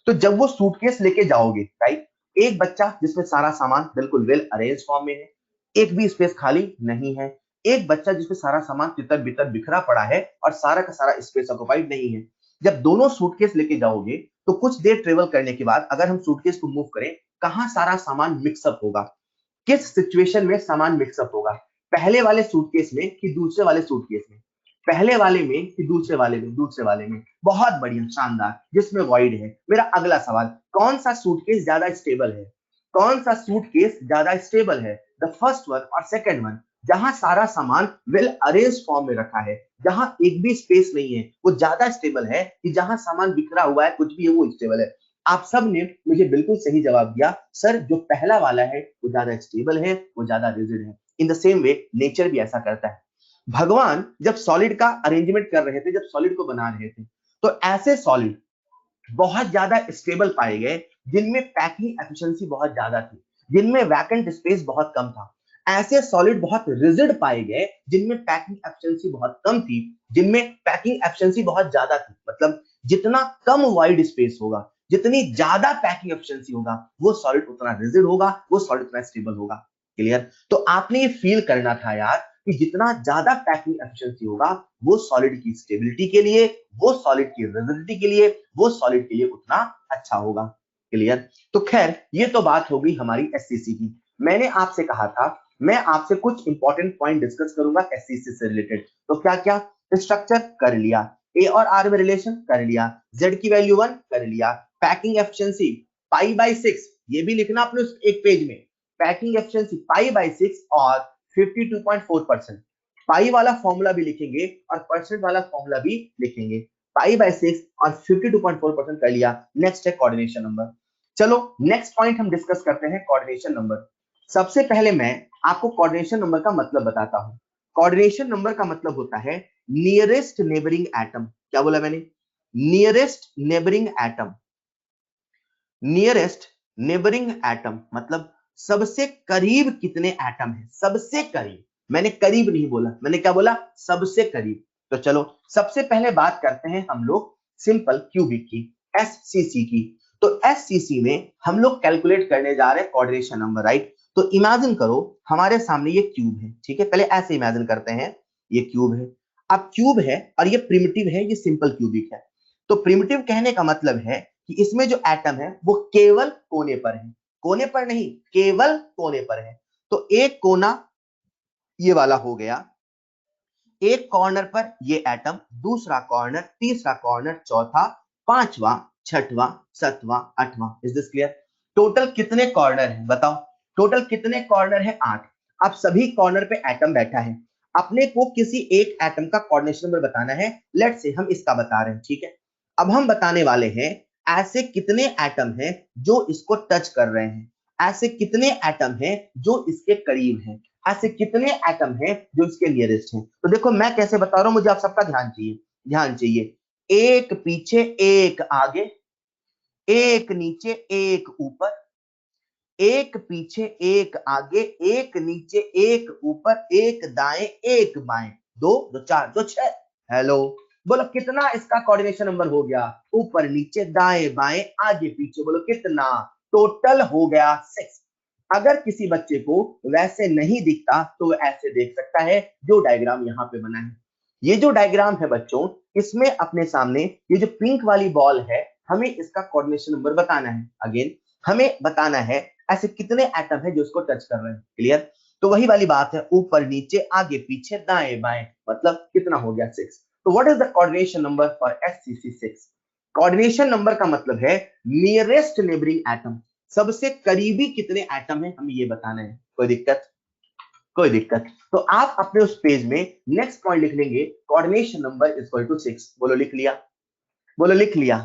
तो जब वो सूटकेस लेके जाओगे राइट, एक बच्चा जिसमें सारा सामान बिल्कुल वेल अरेंज फॉर्म में है, एक भी स्पेस खाली नहीं है, एक बच्चा जिसमें सारा सामान तितर बितर बिखरा पड़ा है और सारा का सारा स्पेस ऑक्युपाइड नहीं है। जब दोनों सूटकेस लेके जाओगे तो कुछ देर ट्रेवल करने के बाद अगर हम सूटकेस को मूव करें, कहां सारा सामान मिक्सअप होगा, किस सिचुएशन में सामान मिक्सअप होगा, पहले वाले सूटकेस में कि दूसरे वाले सूटकेस में, पहले वाले में कि दूसरे वाले में, दूसरे वाले में। बहुत बढ़िया, शानदार, जिसमें वॉइड है। मेरा अगला सवाल, कौन सा सूटकेस ज्यादा स्टेबल है, कौन सा सूटकेस ज्यादा स्टेबल है, द फर्स्ट वन और सेकंड वन, जहां सारा सामान वेल अरेंज फॉर्म में रखा है, जहां एक भी स्पेस नहीं है, वो ज्यादा स्टेबल है कि जहां सामान बिखरा हुआ है, कुछ भी है, वो स्टेबल है। आप सब ने मुझे बिल्कुल सही जवाब दिया, सर जो पहला वाला है वो ज्यादा स्टेबल है, वो ज्यादा रिजिड है। In the same way nature भी ऐसा करता है। भगवान जब सॉलिड का अरेंजमेंट कर रहे थे, जब सॉलिड को बना रहे थे, तो ऐसे सॉलिड बहुत ज्यादा स्टेबल पाए गए जिनमें पैकिंग एफिशिएंसी बहुत ज्यादा थी, जिनमें वैकेंट स्पेस बहुत कम था। ऐसे सॉलिड बहुत रिजिड पाए गए जिनमें पैकिंग एफिशिएंसी बहुत कम थी, जिनमें पैकिंग एफिशिएंसी बहुत ज्यादा थी। मतलब जितना कम वाइड स्पेस होगा, जितनी ज्यादा पैकिंग एफिशिएंसी होगा, वो सॉलिड उतना रिजिड होगा, वो सॉलिड उतना स्टेबल होगा। क्लियर? तो आपने ये फील करना था यार कि जितना ज्यादा पैकिंग एफिशिएंसी होगा, वो सॉलिड की स्टेबिलिटी के लिए, वो सॉलिड की रिजिडिटी के लिए, वो सॉलिड के लिए उतना अच्छा होगा। क्लियर? तो खैर ये तो बात हो गई हमारी एससीसी की। मैंने आपसे कहा था मैं आपसे कुछ इंपॉर्टेंट पॉइंट डिस्कस करूंगा एससीसी से रिलेटेड। तो क्या क्या, स्ट्रक्चर कर लिया, ए और आर में रिलेशन कर लिया, जेड की वैल्यू 1 कर लिया, पैकिंग एफिशिएंसी पाई बाय 6, ये भी लिखना आपने उस एक पेज में, पैकिंग एफिशिएंसी पाई बाय 6 और 52.4%। पाई वाला फॉर्मूला भी लिखेंगे और परसेंट वाला फॉर्मूला भी लिखेंगे। पाई बाय 6 और 52.4% कर लिया। नेक्स्ट है कोऑर्डिनेशन नंबर। चलो नेक्स्ट पॉइंट हम डिस्कस करते हैं, कोऑर्डिनेशन नंबर। सबसे पहले मैं आपको कोऑर्डिनेशन नंबर का मतलब बताता हूं। कोऑर्डिनेशन नंबर का मतलब होता है नियरेस्ट नेबरिंग एटम। क्या बोला मैंने? Nearest neighbouring atom. Nearest neighbouring atom मतलब सबसे करीब कितने एटम है, सबसे करीब। मैंने करीब नहीं बोला, मैंने क्या बोला, सबसे करीब। तो चलो सबसे पहले बात करते हैं हम लोग सिंपल क्यूबिक की, एससीसी की। तो एससीसी में हम लोग कैलकुलेट करने जा रहे हैं कोऑर्डिनेशन नंबर, राइट। तो इमेजिन करो हमारे सामने ये क्यूब है, ठीक है, पहले ऐसे इमेजिन करते हैं, ये क्यूब है। अब क्यूब है और ये प्रिमिटिव है, ये सिंपल क्यूबिक है। तो प्रिमिटिव कहने का मतलब है कि इसमें जो एटम है वो केवल कोने पर है, कोने पर नहीं, केवल कोने पर है। तो एक कोना ये वाला हो गया, एक कॉर्नर पर ये एटम, दूसरा कॉर्नर, तीसरा कॉर्नर, चौथा, पांचवा, छठवां, सातवां, आठवां। Is this clear? टोटल कितने कॉर्नर है बताओ? टोटल कितने कॉर्नर है? 8। अब सभी कॉर्नर पे एटम बैठा है, अपने को किसी एक एटम का कोऑर्डिनेशन नंबर बताना है। लेट्स से हम इसका बता रहे हैं, ठीक है। अब हम बताने वाले हैं ऐसे कितने एटम हैं जो इसको टच कर रहे हैं, ऐसे कितने एटम हैं जो इसके करीब हैं, ऐसे कितने एटम हैं जो इसके नियरेस्ट हैं। तो देखो मैं कैसे बता रहा हूं, मुझे आप सबका ध्यान चाहिए, ध्यान चाहिए। एक पीछे, एक आगे, एक नीचे, एक ऊपर, एक पीछे, एक आगे, एक नीचे, एक ऊपर, एक दाएं, एक बाएं, दो दो चार, दो छह। हेलो, बोलो कितना इसका कोऑर्डिनेशन नंबर हो गया? ऊपर नीचे दाएं बाएं आगे पीछे, बोलो कितना? टोटल हो गया 6। अगर किसी बच्चे को वैसे नहीं दिखता तो वो ऐसे देख सकता है, जो डायग्राम यहाँ पे बना है। ये जो डायग्राम है बच्चों, इसमें अपने सामने ये जो पिंक वाली बॉल है, हमें इसका कोऑर्डिनेशन नंबर बताना है। अगेन हमें बताना है ऐसे कितने एटम है जो इसको टच कर रहे हैं। क्लियर? तो वही वाली बात है, ऊपर नीचे आगे पीछे दाएं बाएं, मतलब कितना हो गया 6। तो what is the coordination number for SCC6? Coordination number का मतलब है नियरेस्ट नेबरिंग एटम, सबसे करीबी कितने एटम है हमें ये बताना है। कोई दिक्कत? कोई दिक्कत? तो आप अपने उस पेज में नेक्स्ट पॉइंट लिख लेंगे, coordination number is equal to 6। बोलो लिख लिया? बोलो लिख लिया?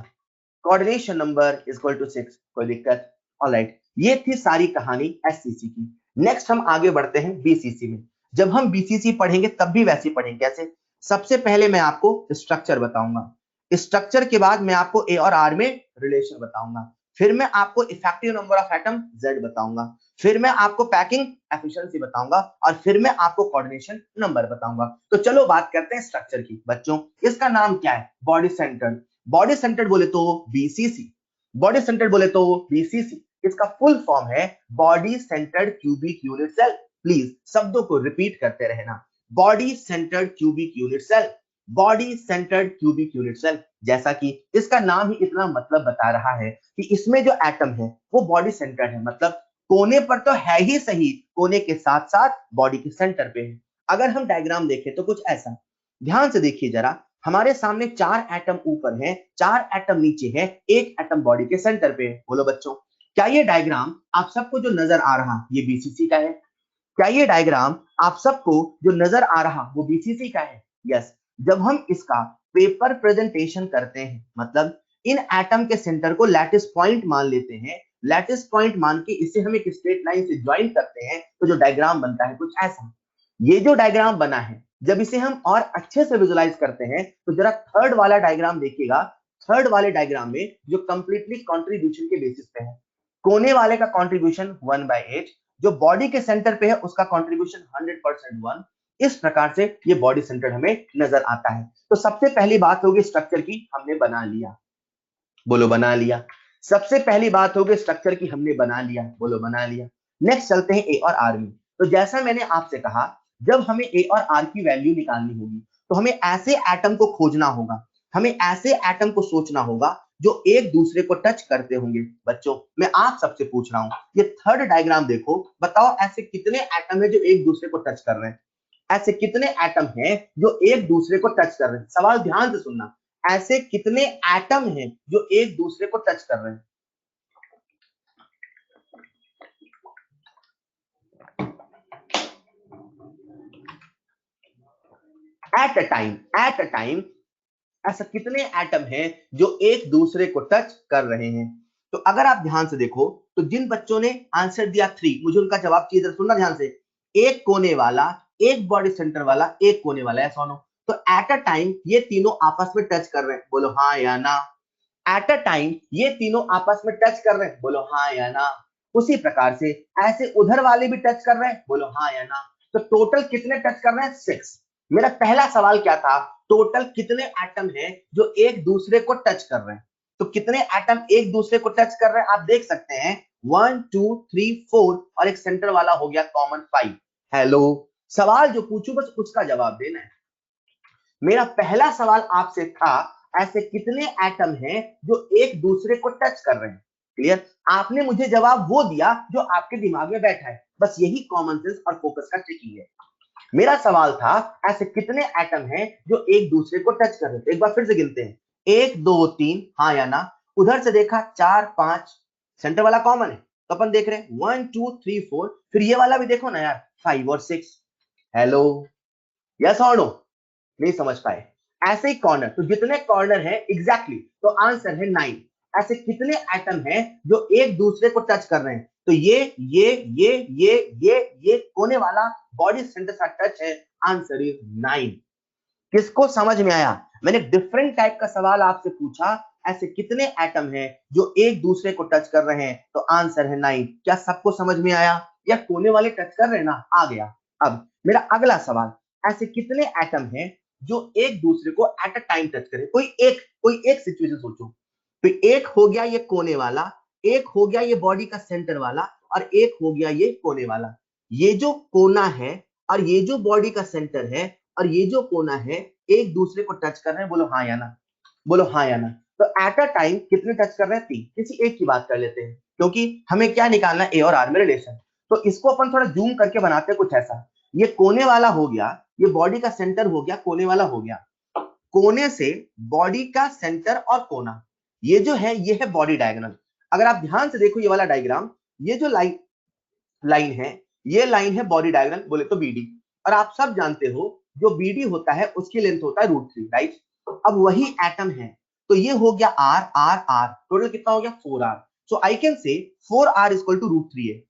Coordination number is equal to 6। कोई दिक्कत? ऑलराइट, ये थी सारी कहानी SCC की। नेक्स्ट हम आगे बढ़ते हैं BCC में। जब हम BCC पढ़ेंगे तब भी वैसे ही पढ़ेंगे। कैसे? सबसे पहले मैं आपको स्ट्रक्चर बताऊंगा, स्ट्रक्चर के बाद मैं आपको A और R में रिलेशन बताऊंगा, फिर मैं आपको effective number of atom Z बताऊंगा, फिर मैं आपको पैकिंग एफिशिएंसी बताऊंगा, और फिर मैं आपको कोऑर्डिनेशन नंबर बताऊंगा। तो चलो बात करते हैं स्ट्रक्चर की। बच्चों, इसका नाम क्या है? Body centred. बॉडी सेंटर्ड बोले तो BCC, बॉडी सेंटर्ड बोले तो BCC। इसका फुल फॉर्म है body centred cubic unit cell. Please शब्दों को रिपीट करते रहना, body centred cubic unit cell, body centred cubic unit cell. जैसा कि इसका नाम ही इतना मतलब बता रहा है कि इसमें जो एटम है वो बॉडी सेंटर्ड है, मतलब कोने पर तो है ही सही, कोने के साथ साथ बॉडी के सेंटर पे है। अगर हम डायग्राम देखें तो कुछ ऐसा, ध्यान से देखिए जरा, हमारे सामने 4 एटम ऊपर है, 4 एटम नीचे है, एक एटम बॉडी के सेंटर पे है। बोलो बच्चों, क्या ये डायग्राम आप सबको जो नजर आ रहा ये BCC का है? क्या ये डायग्राम आप सबको जो नजर आ रहा वो BCC का है? यस। जब हम इसका पेपर प्रेजेंटेशन करते हैं, मतलब इन एटम के सेंटर को लैटिस पॉइंट मान लेते हैं, लैटिस पॉइंट मान के इसे हम एक स्ट्रेट लाइन से ज्वाइन करते हैं, तो जो डायग्राम बनता है कुछ ऐसा। ये जो डायग्राम बना है, जब इसे हम और अच्छे से विजुलाइज करते हैं तो जरा थर्ड वाला डायग्राम देखिएगा। थर्ड वाले डायग्राम में जो कंप्लीटली कंट्रीब्यूशन के बेसिस पे है, कोने वाले का कंट्रीब्यूशन 1/8, जो बॉडी के सेंटर पे है उसका कंट्रीब्यूशन 100% 1। इस प्रकार से ये बॉडी सेंटर हमें नजर आता है। तो सबसे पहली बात होगी स्ट्रक्चर की, हमने बना लिया। बोलो बना लिया? सबसे पहली बात होगी स्ट्रक्चर की, हमने बना लिया। बोलो बना लिया? नेक्स्ट चलते हैं A और R में। तो जैसा मैंने आपसे कहा, जब हमें A और R की वैल्यू निकालनी होगी तो हमें ऐसे एटम को खोजना होगा, हमें ऐसे एटम को सोचना होगा जो एक दूसरे को टच करते होंगे। बच्चों, मैं आप सबसे पूछ रहा हूं, ये थर्ड डायग्राम देखो, बताओ ऐसे कितने एटम है जो एक दूसरे को टच कर रहे हैं? ऐसे कितने एटम हैं जो एक दूसरे को टच कर रहे हैं? सवाल ध्यान से सुनना, ऐसे कितने एटम हैं जो एक दूसरे को टच कर रहे हैं? एट अ टाइम ऐसा कितने एटम हैं जो एक दूसरे को टच कर रहे हैं? तो अगर आप ध्यान से देखो तो जिन बच्चों ने आंसर दिया 3, मुझे उनका जवाब चाहिए, सुनना ध्यान से। एक कोने वाला, एक बॉडी सेंटर वाला, एक कोने वाला, ऐसा हो। तो एट अ टाइम ये तीनों आपस में टच कर रहे हैं। बोलो हाँ या ना? एट अ टाइम ये तीनों आपस में टच कर रहे हैं। बोलो हाँ या ना? उसी प्रकार से ऐसे उधर वाले भी टच कर रहे हैं। बोलो हाँ या ना? तो टोटल कितने टच कर रहे हैं? 6। मेरा पहला सवाल क्या था? टोटल कितने एटम हैं जो एक दूसरे को टच कर रहे हैं? तो कितने एटम एक दूसरे को टच कर रहे हैं आप देख सकते हैं, 1 2 3 4, और एक सेंटर वाला हो गया कॉमन 5। हेलो, सवाल जो पूछू बस उसका जवाब देना है। मेरा पहला सवाल आपसे था, ऐसे कितने एटम हैं जो एक दूसरे को टच कर रहे हैं? क्लियर? आपने मुझे जवाब वो दिया जो आपके दिमाग में बैठा है, बस यही कॉमन सेंस और फोकस का चेकिंग है। मेरा सवाल था, ऐसे कितने एटम हैं जो एक दूसरे को टच कर रहे हैं? एक बार फिर से गिनते हैं, 1 2 3, हाँ या ना? उधर से देखा 4 5, सेंटर वाला कॉमन है, तो अपन देख रहे हैं 1 2 3 4, फिर ये वाला भी देखो ना यार, 5 और 6। हेलो, यस और नो? नहीं समझ पाए? ऐसे ही कॉर्नर, तो जितने कॉर्नर है एग्जैक्टली, तो आंसर है 9। ऐसे कितने एटम हैं जो एक दूसरे को टच कर रहे हैं? तो ये कोने वाला बॉडी सेंटर का टच है, आंसर इज 9। किसको समझ में आया? मैंने डिफरेंट टाइप का सवाल आपसे पूछा, ऐसे कितने एटम हैं जो एक दूसरे को टच कर रहे हैं, तो आंसर है 9। क्या सबको समझ में आया? या कोने वाले टच कर रहे हैं ना? आ गया। अब मेरा अगला सवाल, ऐसे कितने एटम हैं जो एक दूसरे को एट अ टाइम टच करे? कोई एक सिचुएशन सोचो। तो एक हो गया ये कोने वाला, एक हो गया ये बॉडी का सेंटर वाला, और एक हो गया ये कोने वाला। ये जो कोना है और ये जो बॉडी का सेंटर है और ये जो कोना है, एक दूसरे को टच कर रहे हैं। बोलो हाँ या ना? बोलो हाँ या ना? तो एट अ टाइम कितने टच कर रहे हैं? 3। किसी एक की बात कर लेते हैं, क्योंकि हमें क्या निकालना है? ए और आर में रिलेशन। तो इसको अपन थोड़ा जूम करके बनाते हैं कुछ ऐसा। ये कोने वाला हो गया, ये बॉडी का सेंटर हो गया, कोने वाला हो गया। कोने से बॉडी का सेंटर और कोना, ये जो है ये है बॉडी डायगोनल। अगर आप ध्यान से देखो ये वाला डायग्राम, ये जो लाइन है, ये लाइन है बॉडी डायगोनल बोले तो बीडी। और आप सब जानते हो जो बीडी होता है उसकी लेंथ होता है √3, राइट। अब वही एटम है, तो ये हो गया आर आर आर, टोटल कितना हो गया 4r। So I can say 4r equal to √3 है,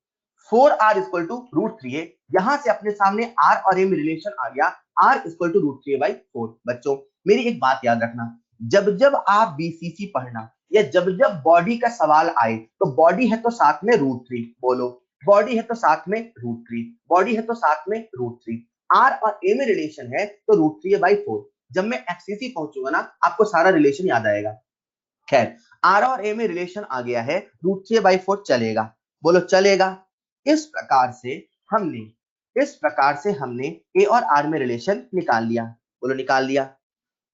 4r इक्वल टू √3 है। यहां से अपने सामने r और a में रिलेशन आ गया, r इक्वल टू √3/4। बच्चों मेरी एक बात याद रखना, जब जब आप बीसीसी पढ़ना या जब जब बॉडी का सवाल आए, तो बॉडी है तो साथ में √3 बोलो, बॉडी है तो साथ में √3, बॉडी है तो साथ में √3, r और a में रिलेशन है तो √3/4। जब मैं एफसीसी पहुंचूंगा ना, आपको सारा रिलेशन याद आएगा। खैर, r और a में रिलेशन आ गया है, √3/4 चलेगा, बोलो चलेगा। इस प्रकार से हमने a और r में रिलेशन निकाल लिया, बोलो निकाल लिया।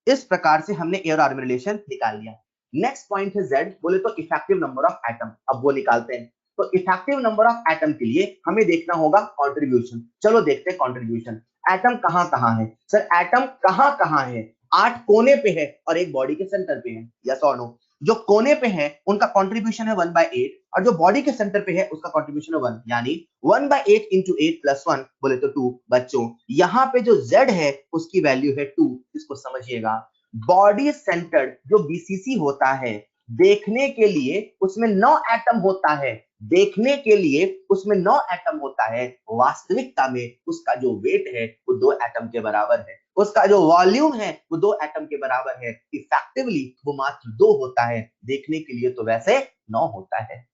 इस प्रकार से हमने a और r में रिलेशन निकाल लिया। नेक्स्ट पॉइंट है z, बोले तो इफेक्टिव नंबर ऑफ एटम, अब वो निकालते हैं। तो इफेक्टिव नंबर ऑफ एटम के लिए हमें देखना होगा कंट्रीब्यूशन। चलो देखते हैं कंट्रीब्यूशन। एटम कहां कहां है सर, एटम कहां कहां है? 8 कोने पे है और एक बॉडी के सेंटर पे है, यस और नो। जो कोने पे है उनका कंट्रीब्यूशन है 1/8 और जो बॉडी के सेंटर पे है उसका कंट्रीब्यूशन है 1, यानी 1/8 इंटू 8 प्लस 1 बोले तो 2। बच्चों यहाँ पे जो z है उसकी वैल्यू है 2, इसको समझिएगा। बॉडी सेंटर्ड जो बीसीसी होता है, देखने के लिए उसमें 9 एटम होता है, देखने के लिए उसमें 9 एटम होता है, वास्तविकता में उसका जो वेट है वो 2 एटम के बराबर है, उसका जो वॉल्यूम है वो 2 एटम के बराबर है, इफेक्टिवली वो मात्र 2 होता है, देखने के लिए तो वैसे 9 होता है।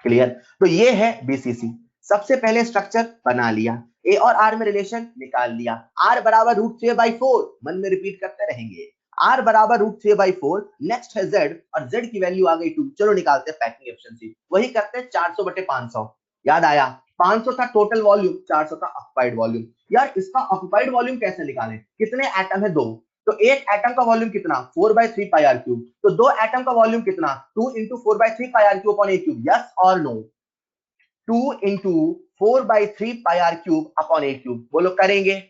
क्लियर? तो ये है बीसीसी। सबसे पहले स्ट्रक्चर बना लिया, ए और आर में रिलेशन निकाल लिया, आर बराबर √3/4, मन में रिपीट करते रहेंगे, आर बराबर √3/4। नेक्स्ट है जेड और जेड की वैल्यू आ गई 2। चलो निकालते हैं पैकिंग एफिशिएंसी, वही करते हैं 400/500। याद आया, 500 था टोटल वॉल्यूम, 400 था ऑक्युपाइड वॉल्यूम। यार इसका ऑक्युपाइड वॉल्यूम कैसे निकालें? कितने एटम है? 2, तो एक एटम का वॉल्यूम कितना? 4/3πr³। तो 2 एटम का वॉल्यूम कितना? 2 × 4/3πr³/a³। यस और नो? 2 × 4/3πr³/a³। बोलो करेंगे?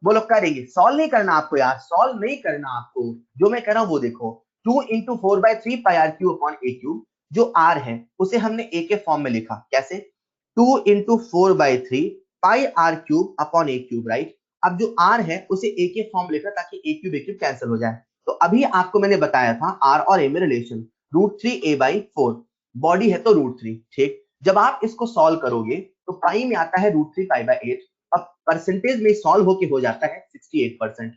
बोलो करेंगे। सॉल्व नहीं करना आपको यार, सॉल्व नहीं करना आपको, जो मैं कह रहा हूं वो देखो। 2 × 4/3πr³/a³, जो r है उसे हमने a के फॉर्म में लिखा, कैसे? 2 × 4/3πr³/a³, राइट। अब जो r है उसे a के फॉर्म लिखा ताकि a³ कैंसिल हो जाए। तो अभी आपको मैंने बताया था r और a में रिलेशन, √3a/4, बॉडी है तो √3, ठीक। जब आप इसको सॉल्व करोगे तो पाई में आता है √3π/8। अब परसेंटेज में सॉल्व होके हो जाता है 68%।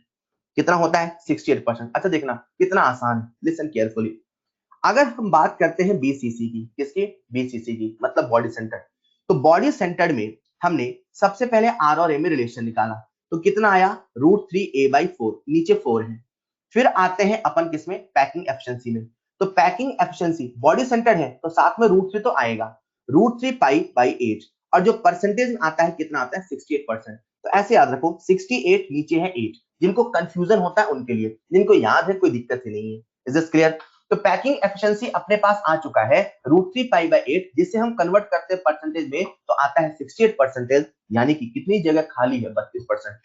कितना होता है? 68%। अच्छा देखना कितना आसान है, लिसन केयरफुली। अगर हम बात करते हैं बीसीसी की, किसकी? बीसीसी की, मतलब बॉडी सेंटर। तो बॉडी सेंटर में हमने सबसे पहले आर और ए में रिलेशन निकाला, तो कितना आया? √3a/4, नीचे 4 है। फिर आते हैं अपन किसमें? पैकिंग एफिशिएंसी में। तो पैकिंग एफिशिएंसी, बॉडी सेंटर है तो साथ में √3 तो आएगा, √3π/8, और जो परसेंटेज में आता है कितना आता है? 68%। तो ऐसे याद रखो, 68 नीचे है 8। जिनको कंफ्यूजन होता है उनके लिए, जिनको याद है कोई दिक्कत ही नहीं है। Is this clear? तो पैकिंग एफिशिएंसी अपने पास आ चुका है √3π/8, जिसे हम कन्वर्ट करते हैं परसेंटेज में तो आता है 68%, यानी कि कितनी जगह खाली है? 32%।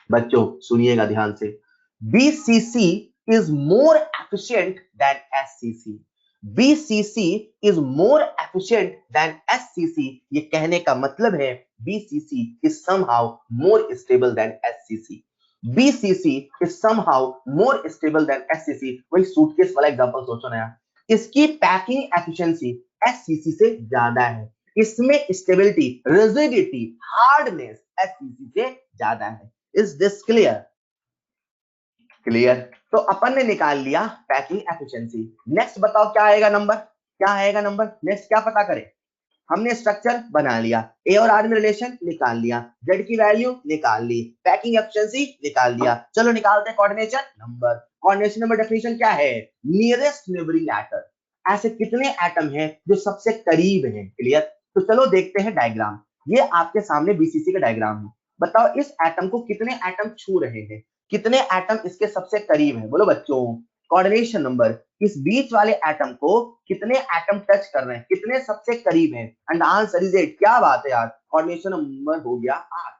बच्चों सुनिएगा ध्यान से, BCC is more efficient then SCC. BCC is more efficient then SCC. ये कहने का मतलब है BCC is somehow more stable then SCC. BCC is somehow more stable than SCC। वही सूटकेस वाला एग्जांपल सोचो ना यार, इसकी पैकिंग एफिशिएंसी SCC से ज्यादा है, इसमें स्टेबिलिटी, रिजिडिटी, हार्डनेस SCC से ज्यादा है। Is this clear? क्लियर? तो अपन ने निकाल लिया पैकिंग एफिशिएंसी। नेक्स्ट बताओ क्या आएगा नंबर? क्या आएगा नंबर? नेक्स्ट क्या पता करें? हमने स्ट्रक्चर बना लिया, ए और आर में रिलेशन निकाल लिया, जेड की वैल्यू निकाल ली, पैकिंग एफिशिएंसी निकाल लिया। चलो निकालते हैं coordination number. Coordination number definition क्या है? Nearest neighbouring atom. ऐसे कितने एटम हैं जो सबसे करीब हैं? क्लियर? तो चलो देखते हैं डायग्राम। ये आपके सामने बीसीसी का डायग्राम है। बताओ इस एटम को कितने एटम छू रहे हैं, कितने एटम इसके सबसे करीब है? बोलो बच्चों, कोऑर्डिनेशन नंबर इस बीच वाले एटम को कितने एटम टच कर रहे हैं, कितने सबसे करीब हैं, एंड आंसर इज 8। क्या बात है यार, कोऑर्डिनेशन नंबर हो गया 8।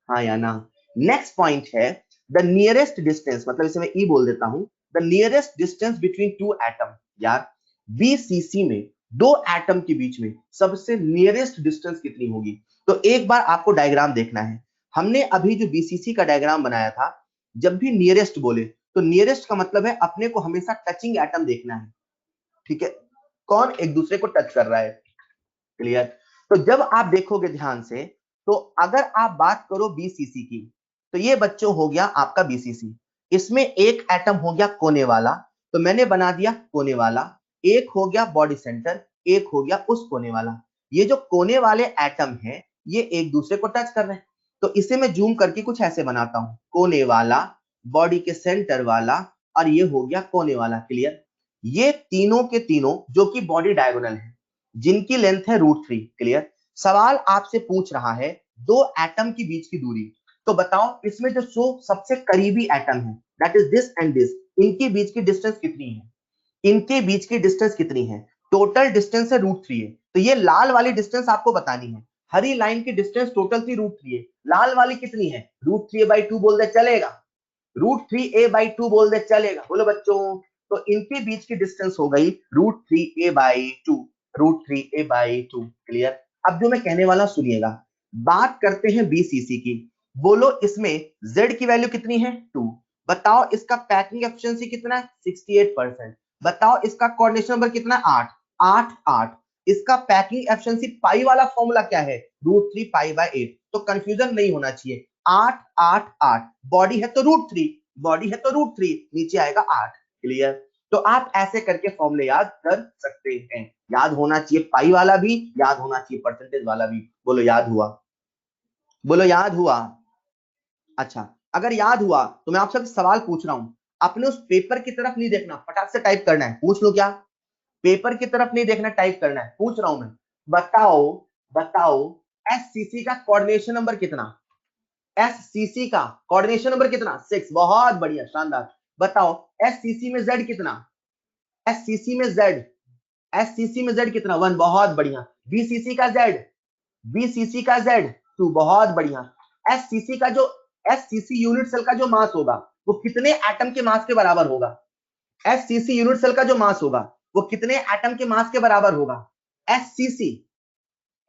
हाँ या ना। नेक्स्ट पॉइंट है द नियरेस्ट डिस्टेंस, मतलब इसे मैं ई बोल देता हूं, the nearest distance between two atom. यार बीसीसी में दो एटम के बीच में सबसे नियरेस्ट डिस्टेंस कितनी होगी? तो एक बार आपको डायग्राम देखना है। हमने अभी जो बीसीसी का डायग्राम बनाया था, जब भी नियरेस्ट बोले तो नियरेस्ट का मतलब है अपने को हमेशा टचिंग एटम देखना है, ठीक है, कौन एक दूसरे को टच कर रहा है। क्लियर? तो जब आप देखोगे ध्यान से, तो अगर आप बात करो बीसीसी की, तो ये बच्चों हो गया आपका बीसीसी। इसमें एक एटम हो गया कोने वाला, तो मैंने बना दिया कोने वाला। एक हो गया बॉडी सेंटर, एक हो गया उस कोने वाला। ये जो कोने वाले एटम है ये एक दूसरे को टच कर रहे हैं, तो इसे मैं जूम करके कुछ ऐसे बनाता हूं, कोने वाला, बॉडी के सेंटर वाला, और ये हो गया कोने वाला। क्लियर? ये तीनों के तीनों जो कि बॉडी डायगोनल है, जिनकी लेंथ है √3। क्लियर? सवाल आपसे पूछ रहा है दो एटम के बीच की दूरी, तो बताओ इसमें जो सबसे करीबी एटम है, that is this and this, इनके बीच की डिस्टेंस कितनी है? इनके बीच की डिस्टेंस कितनी है? टोटल डिस्टेंस है √3 है, तो ये लाल वाली डिस्टेंस आपको बतानी है। हरी लाइन की डिस्टेंस टोटल थी √3 है, लाल वाली कितनी है? √3a/2 बोल दे चलेगा, √3a/2 बोल दे चलेगा, बोलो बच्चों। तो इनके बीच की डिस्टेंस हो गई √3a/2, √3a/2। क्लियर? अब जो मैं कहने वाला सुनिएगा, बात करते हैं बीसीसी की। बोलो इसमें z की वैल्यू कितनी है? 2। बताओ इसका पैकिंग एफिशिएंसी कितना है? 68%। बताओ इसका कोऑर्डिनेशन नंबर कितना है? 8 8 8। इसका पैकिंग एफिशिएंसी पाई वाला फॉर्मूला क्या है? √3π/8। तो कंफ्यूजन नहीं होना चाहिए, 8 8 8। बॉडी है तो √3, बॉडी है तो √3, नीचे आएगा 8। क्लियर? तो आप ऐसे करके फॉर्मूले याद कर सकते हैं। याद होना चाहिए पाई वाला भी, याद होना चाहिए परसेंटेज वाला भी। बोलो याद हुआ? बोलो याद हुआ? अच्छा, अगर याद हुआ तो मैं आपसे सवाल पूछ रहा हूं, अपने उस पेपर की तरफ नहीं देखना, फटाक से टाइप करना है। पूछ लो क्या? पेपर की तरफ नहीं देखना, टाइप करना है। पूछ रहा हूं मैं, बताओ बताओ एससीसी का कोऑर्डिनेशन नंबर कितना? एससीसी का कोऑर्डिनेशन नंबर कितना? 6। बहुत बढ़िया, शानदार। बताओ एससीसी में जेड कितना? एससीसी में जेड, एससीसी में जेड कितना? 1। बहुत बढ़िया। बीसीसी का जेड, बीसीसी का जेड 2। बहुत बढ़िया। एससीसी का जो एससीसी यूनिट सेल का जो मास होगा वो कितने एटम के मास के बराबर होगा? एससीसी यूनिट सेल का जो मास होगा वो कितने एटम के मास के बराबर होगा? एससीसी,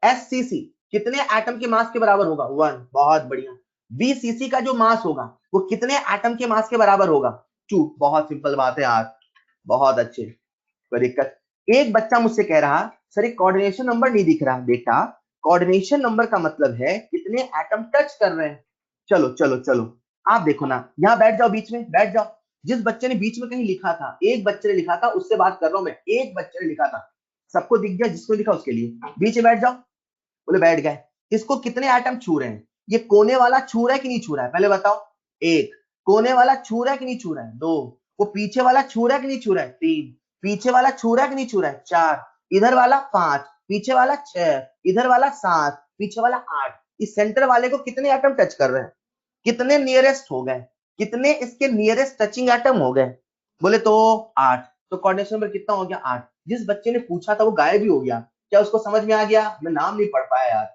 एससीसी कितने एटम के मास के बराबर होगा? 1। बहुत बढ़िया। बीसीसी का जो मास होगा वो कितने एटम के मास के बराबर होगा? 2। बहुत सिंपल बात है यार, बहुत अच्छे। कोई दिक्कत? एक बच्चा मुझसे कह रहा सर कोऑर्डिनेशन नंबर नहीं दिख रहा। बेटा कोऑर्डिनेशन नंबर का मतलब है कितने एटम टच कर रहे हैं। चलो चलो चलो, आप देखो ना, यहां बैठ जाओ, बीच में बैठ जाओ। जिस बच्चे ने बीच में कहीं लिखा था, एक बच्चे ने लिखा था, उससे बात कर रहा हूं मैं। एक बच्चे ने लिखा था, सबको दिख गया, जिसको लिखा उसके लिए। बीच में बैठ जाओ। बोले बैठ गए। इसको कितने एटम छू रहे हैं? ये कोने वाला छू रहा है कि नहीं छू रहा है? पहले बताओ। 1। कोने वाला छू रहा है कि नहीं छू रहा है? 2। वो पीछे वाला छू रहा है कि नहीं छू रहा है? 3। पीछे वाला छू रहा है कि नहीं छू रहा है? 4। इधर वाला 5, पीछे वाला 6, इधर वाला 7, पीछे वाला 8। इस सेंटर वाले को कितने एटम टच कर रहे हैं? कितने नियरेस्ट हो गए? कितने इसके नियरेस्ट टचिंग एटम हो गए? बोले तो 8। तो कोऑर्डिनेशन नंबर कितना हो गया? 8। जिस बच्चे ने पूछा था वो गायब भी हो गया। क्या उसको समझ में आ गया? मैं नाम नहीं पढ़ पाया यार।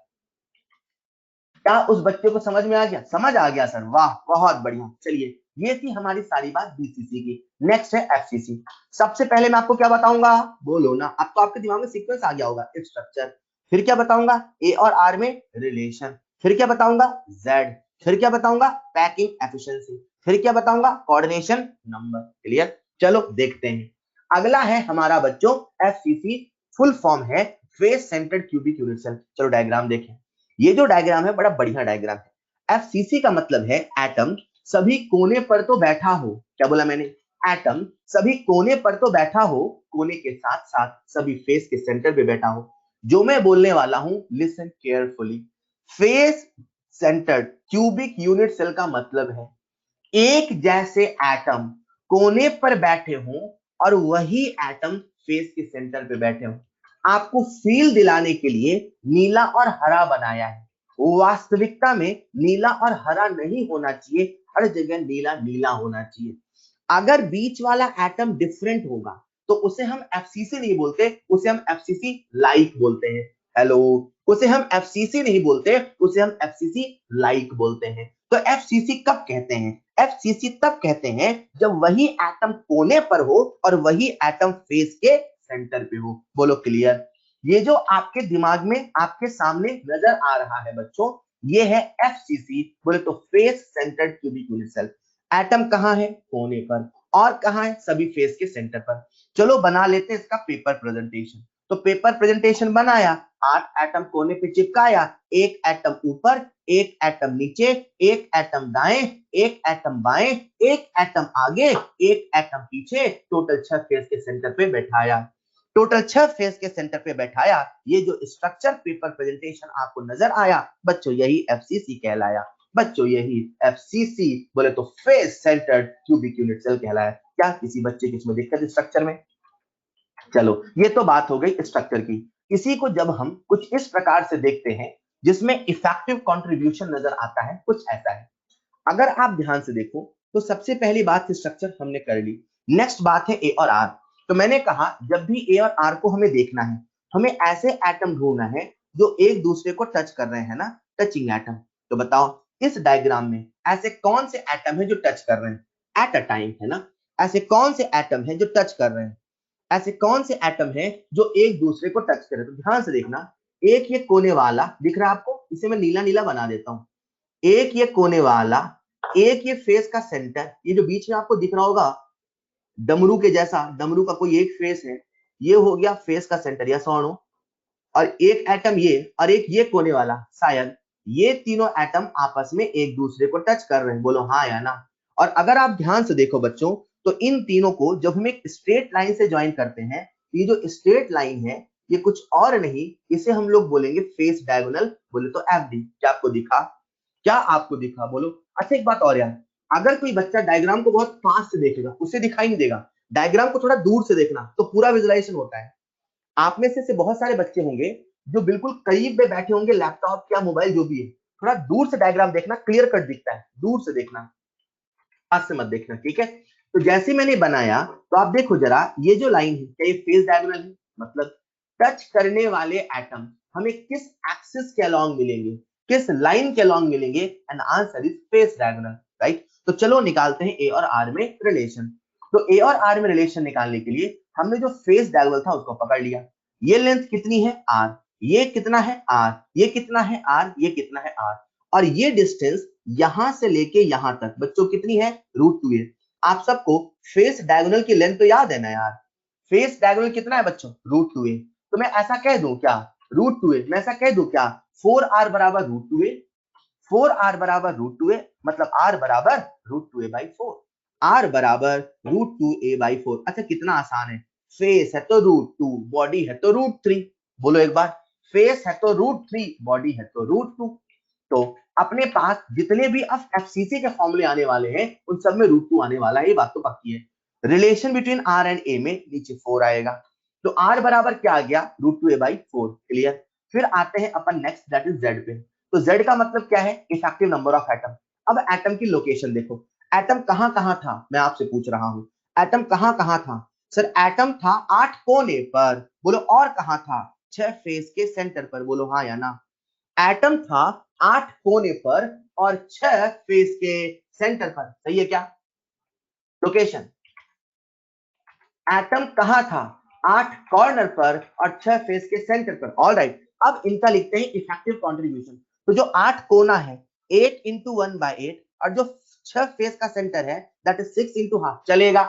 क्या उस बच्चे को समझ में आ गया? समझ आ गया सर, वाह बहुत बढ़िया। चलिए, ये थी हमारी सारी बात बीसीसी की। नेक्स्ट है एफसीसी। सबसे पहले मैं आपको क्या बताऊंगा? बोलो ना, अब तो आपके दिमाग में सीक्वेंस आ गया होगा, स्ट्रक्चर। फिर क्या बताऊंगा? ए और आर में रिलेशन। फिर क्या बताऊंगा? जेड। फिर क्या बताऊंगा? Packing efficiency. फिर क्या बताऊंगा? Coordination number. क्लियर? चलो देखते हैं। अगला है हमारा बच्चों एफसीसी, फुल फॉर्म है face centred cubic unit cell. चलो डायग्राम देखें। ये जो डायग्राम है बड़ा बढ़िया डायग्राम है। एफसीसी का मतलब है एटम सभी कोने पर तो बैठा हो। क्या बोला मैंने? एटम सभी कोने पर तो बैठा हो, कोने के साथ साथ सभी फेस के सेंटर पे बैठा हो। जो मैं बोलने वाला हूं, listen carefully. Face centred cubic unit cell का मतलब है एक जैसे एटम कोने पर बैठे हों और वही एटम फेस के सेंटर पे बैठे हों। आपको फील दिलाने के लिए नीला और हरा बनाया है। वास्तविकता में नीला और हरा नहीं होना चाहिए, हर जगह नीला नीला होना चाहिए। अगर बीच वाला एटम डिफरेंट होगा तो उसे हम एफसीसी नहीं बोलते, उसे हम एफसीसी लाइक बोलते हैं। हेलो, उसे हम एफसीसी नहीं बोलते, उसे हम एफसीसी लाइक बोलते हैं। तो एफसीसी कब कहते हैं? एफसीसी तब कहते हैं जब वही एटम कोने पर हो और वही एटम फेस के सेंटर पे हो। बोलो क्लियर? ये जो आपके दिमाग में आपके सामने नजर आ रहा है बच्चों, ये है एफसीसी, बोले तो face centred cubic unit cell. Atom कहां है? कोने पर। और कहां है? सभी फेस के सेंटर पर। चलो बना लेते हैं इसका पेपर प्रेजेंटेशन। तो पेपर प्रेजेंटेशन बनाया, 8 एटम कोने पे चिपकाया, एक एटम ऊपर, एक एटम नीचे, एक एटम दाएं, एक एटम बाएं, एक एटम आगे, एक एटम पीछे, टोटल 6 फेस के सेंटर पे बैठाया। टोटल 6 फेस के सेंटर पे बैठाया। ये जो स्ट्रक्चर पेपर प्रेजेंटेशन आपको नजर आया बच्चों, यही एफसीसी कहलाया। बच्चों यही एफसीसी, बोले तो face centred cubic unit cell कहलाया। क्या किसी बच्चे की इसमें दिक्कत स्ट्रक्चर में? चलो ये तो बात हो गई स्ट्रक्चर की। इसी को जब हम कुछ इस प्रकार से देखते हैं जिसमें इफेक्टिव कंट्रीब्यूशन नजर आता है, कुछ ऐसा है। अगर आप ध्यान से देखो तो सबसे पहली बात स्ट्रक्चर हमने कर ली। नेक्स्ट बात है ए और आर। तो मैंने कहा जब भी ए और आर को हमें देखना है, हमें ऐसे एटम ढूंढना है जो एक दूसरे को टच कर रहे हैं ना, टचिंग एटम। तो बताओ इस डायग्राम में ऐसे कौन से एटम है जो टच कर रहे हैं एट अ टाइम, है ना? ऐसे कौन से एटम है जो टच कर रहे हैं? ऐसे कौन से एटम है जो एक दूसरे को टच कर रहे हैं? तो ध्यान से देखना, एक ये कोने वाला दिख रहा है आपको, इसे मैं नीला नीला बना देता हूं। एक ये कोने वाला, एक ये फेस का सेंटर, ये जो बीच में आपको दिख रहा होगा डमरू के जैसा, डमरू का कोई एक फेस है, ये हो गया फेस का सेंटर या सोनो। और एक एटम ये और एक ये कोने वाला, शायद ये तीनों एटम आपस में एक दूसरे को टच कर रहे हैं। बोलो हाँ या ना? और अगर आप ध्यान से देखो बच्चों, तो इन तीनों को जब हम एक स्ट्रेट लाइन से ज्वाइन करते हैं, ये जो स्ट्रेट लाइन है ये कुछ और नहीं, इसे हम लोग बोलेंगे फेस डायगोनल। बोले तो एफडी। क्या आपको दिखा? क्या आपको दिखा? बोलो। अच्छा एक बात और यार, अगर कोई बच्चा डायग्राम को बहुत पास से देखेगा उसे दिखाई नहीं देगा, डायग्राम को थोड़ा दूर से देखना तो पूरा विजुअलाइजेशन होता है। आप में से बहुत सारे बच्चे होंगे जो बिल्कुल करीब में बैठे होंगे, लैपटॉप या मोबाइल जो भी है, थोड़ा दूर से डायग्राम देखना, क्लियर कट दिखता है, दूर से देखना, पास से मत देखना, ठीक है? तो जैसे मैंने बनाया तो आप देखो जरा, ये जो लाइन है क्या ये फेस डायगोनल है? मतलब टच करने वाले एटम हमें किस एक्सिस के अलोंग मिलेंगे, किस लाइन के अलोंग मिलेंगे? And answer is face diagonal, right? तो चलो निकालते हैं ए और आर में रिलेशन। तो ए और आर में रिलेशन निकालने के लिए हमने जो फेस डायगोनल था उसको पकड़ लिया। ये लेंथ कितनी है? आर। ये कितना है? आर। ये कितना है? आर। ये कितना है? आर। और ये डिस्टेंस यहां से लेके यहां तक बच्चों कितनी है? √2 है। आप सबको फेस डायगोनल की लेंथ तो याद है ना यार? फेस डायगोनल कितना है बच्चों? √2 है। तो मैं ऐसा कह दूं क्या? √2 है। मैं ऐसा कह दूं क्या? 4r बराबर √2 है। 4r बराबर √2 है, मतलब r बराबर √2a/4। r बराबर √2a/4। अच्छा कितना आसान है। फेस है तो √2, बॉडी है तो √3। बोलो एक बार, फेस है तो √3, बॉडी है तो √2। तो अपने पास जितने भी अब एफसीसी के फॉर्मूले आने वाले हैं उन सब में √2 आने वाला है, ये बात तो पक्की है। रिलेशन बिटवीन आर एंड ए में नीचे 4 आएगा, तो आर बराबर क्या आ गया? √2a/4। क्लियर? फिर आते हैं अपन नेक्स्ट, दैट इज जेड पे। तो जेड का मतलब क्या है? Effective number of atom. अब एटम की लोकेशन देखो, एटम कहां कहां था मैं आपसे पूछ रहा हूं। एटम कहां कहां था? सर एटम था 8 कोने पर। बोलो और कहां था? 6 फेस के सेंटर पर। बोलो हाँ या ना? एटम था 8 कोने पर और 6 फेस के सेंटर पर। सही है क्या? लोकेशन, एटम कहां था? 8 कॉर्नर पर और 6 फेस के सेंटर पर। ऑल राइट, अब इनका लिखते हैं इफेक्टिव कंट्रीब्यूशन। तो जो 8 कोना है 8 इंटू 1/8, और जो 6 फेस का सेंटर है दैट इज 6 इंटू हाफ। चलेगा?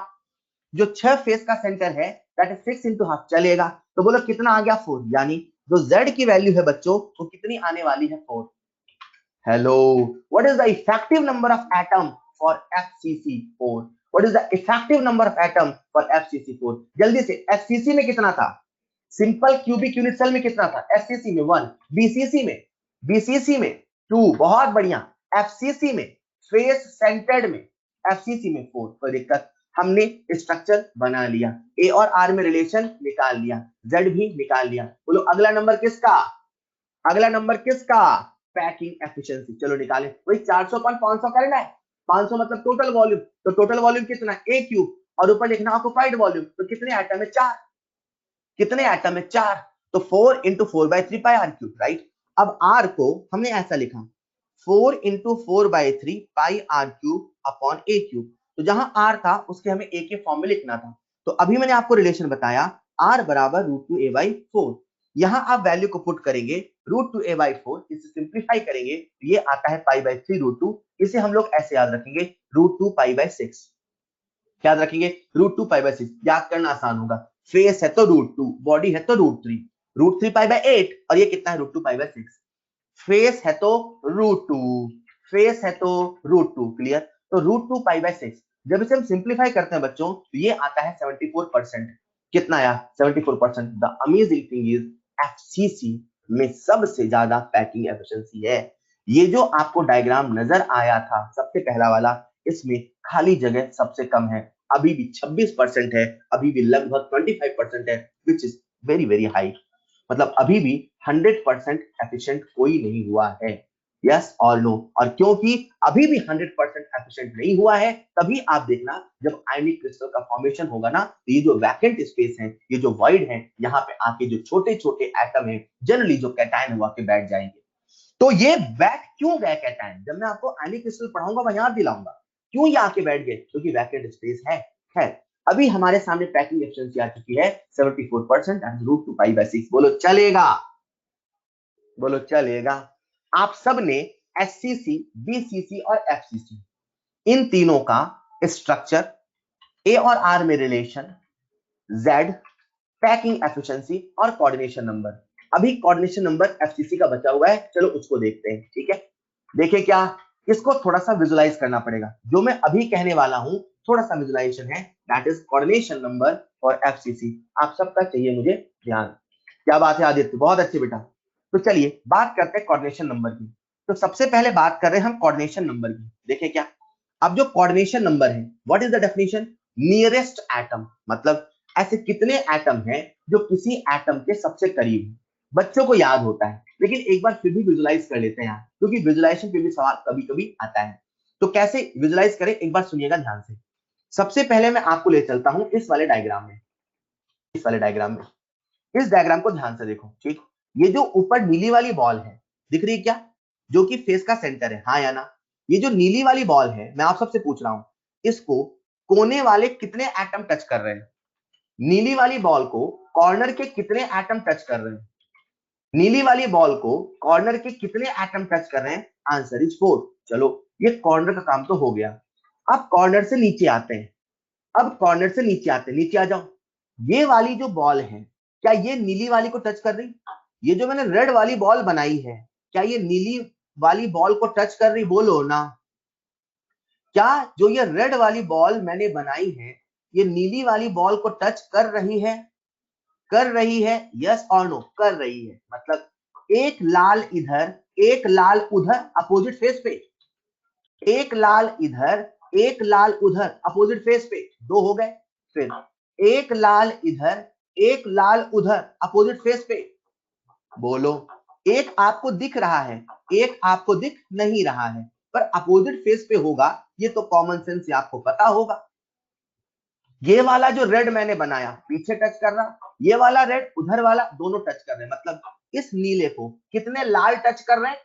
जो 6 फेस का सेंटर है दैट इज 6 इंटू हाफ। चलेगा? तो बोलो कितना आ गया? 4। यानी जो z की वैल्यू है बच्चों वो कितनी आने वाली है? 4। Hello, what is the effective number of atom for FCC4? What is the effective number of atom for FCC4? जल्दी से, FCC में कितना था? सिंपल क्यूबिक यूनिट सेल में कितना था? FCC में 1, BCC में 2, बहुत बढ़िया। FCC में, फेस सेंटर्ड में, FCC में 4। कोई दिक्कत? हमने स्ट्रक्चर बना लिया, ए और आर में रिलेशन निकाल लिया, जेड भी निकाल लिया। बोलो अगला नंबर किसका? अगला नंबर किसका? Packing efficiency. चलो निकालें। वही 400 पर 500 करना है। 500 मतलब टोटल वॉल्यूम, तो टोटल वॉल्यूम कितना? ए क्यूब। और ऊपर लिखना ऑक्युपाइड वॉल्यूम। तो कितने एटम है? 4। कितने एटम है? 4। तो 4 × 4/3 पाई आर क्यूब, राइट। अब आर को हमने ऐसा लिखा 4 × 4/3 pi are cube upon A cube. तो जहां आर था उसके हमें ए के फॉर्म में लिखना था। तो अभी मैंने आपको रिलेशन बताया आर बराबर √2a/4। यहां आप वैल्यू को पुट करेंगे √2a/4, इसे सिंप्लीफाई करेंगे तो ये आता है π/3√2। इसे हम लोग ऐसे याद रखेंगे √2π/6। याद रखेंगे √2π/6। याद करना आसान होगा। फेस है तो √2, बॉडी है तो √3, √3π/8 और ये कितना है? √2π/6। फेस है तो √2, फेस है तो √2, क्लियर। तो √2π/6 जब इसे हम सिंप्लीफाई करते हैं बच्चों तो ये आता है 74%। कितना आया? 74%। The amazing thing is FCC में सबसे ज्यादा पैकिंग एफिशिएंसी है। ये जो आपको डायग्राम नजर आया था सबसे पहला वाला, इसमें खाली जगह सबसे कम है, अभी भी 26% है, अभी भी लगभग 25% है, which is very very high. मतलब अभी भी 100% एफिशिएंट कोई नहीं हुआ है। यस और नो? और क्योंकि अभी भी 100% एफिशिएंट नहीं हुआ है, तभी आप देखना जब आयनिक क्रिस्टल का फॉर्मेशन होगा ना, तो ये जो वैकेंट स्पेस है, ये जो वॉइड है, यहाँ पे आके जो छोटे छोटे एटम है जनरली जो कैटायन हुआ के बैठ जाएंगे। तो ये बैठ क्यों गए कैटायन? जब मैं आपको आयनिक क्रिस्टल पढ़ाऊंगा मैं याद दिलाऊंगा क्यों ये आके बैठ गए, क्योंकि वैकेंट स्पेस है। अभी हमारे सामने पैकिंग एफिशिएंसी आ चुकी है 74% एंड √2π/6। बोलो चलेगा? बोलो चलेगा? आप सब ने एससीसी, बीसीसी और एफसीसी इन तीनों का स्ट्रक्चर, ए और आर में रिलेशन, जेड, पैकिंग एफिशिएंसी और कोऑर्डिनेशन नंबर। अभी कोऑर्डिनेशन नंबर एफसीसी का बचा हुआ है, चलो उसको देखते हैं। ठीक है, देखिए क्या, इसको थोड़ा सा विजुलाइज करना पड़ेगा। जो मैं अभी कहने वाला हूं थोड़ा सा विजुलाइजेशन है, that is coordination number for FCC. आप सबका चाहिए मुझे ध्यान। क्या बात है आदित्य? बहुत अच्छे बेटा। तो चलिए बात करते हैं कोऑर्डिनेशन नंबर की। तो सबसे पहले बात कर रहे हैं हम कोऑर्डिनेशन नंबर की। देखिए क्या, अब जो कोऑर्डिनेशन नंबर है, what is the definition? Nearest atom, मतलब ऐसे कितने एटम हैं जो किसी एटम के सबसे करीब है। बच्चों को याद होता है, लेकिन एक बार फिर भी विजुलाइज कर लेते हैं यार, क्योंकि विजुलाइजेशन पे भी सवाल कभी कभी आता है। तो कैसे विजुलाइज करें, एक बार सुनिएगा ध्यान से। सबसे पहले मैं आपको ले चलता हूं इस वाले डायग्राम में। इस वाले डायग्राम में, इस डायग्राम को ध्यान से देखो। ठीक, ये जो ऊपर नीली वाली बॉल है दिख रही है क्या, जो कि फेस का सेंटर है, हाँ या ना? ये जो नीली वाली बॉल है, मैं आप सबसे पूछ रहा हूं, इसको कोने वाले कितने एटम टच कर रहे हैं? नीली वाली बॉल को कॉर्नर के कितने एटम टच कर रहे हैं? नीली वाली बॉल को कॉर्नर के कितने एटम टच कर रहे हैं? Answer is 4। चलो ये कॉर्नर का काम तो हो गया। अब कॉर्नर से नीचे आते हैं। अब कॉर्नर से नीचे आते हैं, नीचे आ जाओ। ये वाली जो बॉल है, क्या ये नीली वाली को टच कर रही? ये जो मैंने रेड वाली बॉल बनाई है, क्या ये नीली वाली बॉल को टच कर रही? बोलो ना। क्या जो ये रेड वाली बॉल मैंने बनाई है, ये नीली वाली बॉल को टच कर रही है? कर रही है, यस और नो? कर रही है। मतलब एक लाल इधर एक लाल उधर अपोजिट फेस पे, एक लाल इधर एक लाल उधर अपोजिट फेस पे, दो हो गए। फिर एक लाल इधर एक लाल उधर अपोजिट फेस पे। बोलो, एक आपको दिख रहा है, एक आपको दिख नहीं रहा है, पर अपोजिट फेस पे होगा, ये तो कॉमन सेंस से आपको पता होगा। ये वाला जो रेड मैंने बनाया पीछे टच कर रहा, ये वाला रेड उधर वाला, दोनों टच कर रहे हैं। मतलब इस नीले को कितने लाल टच कर रहे हैं?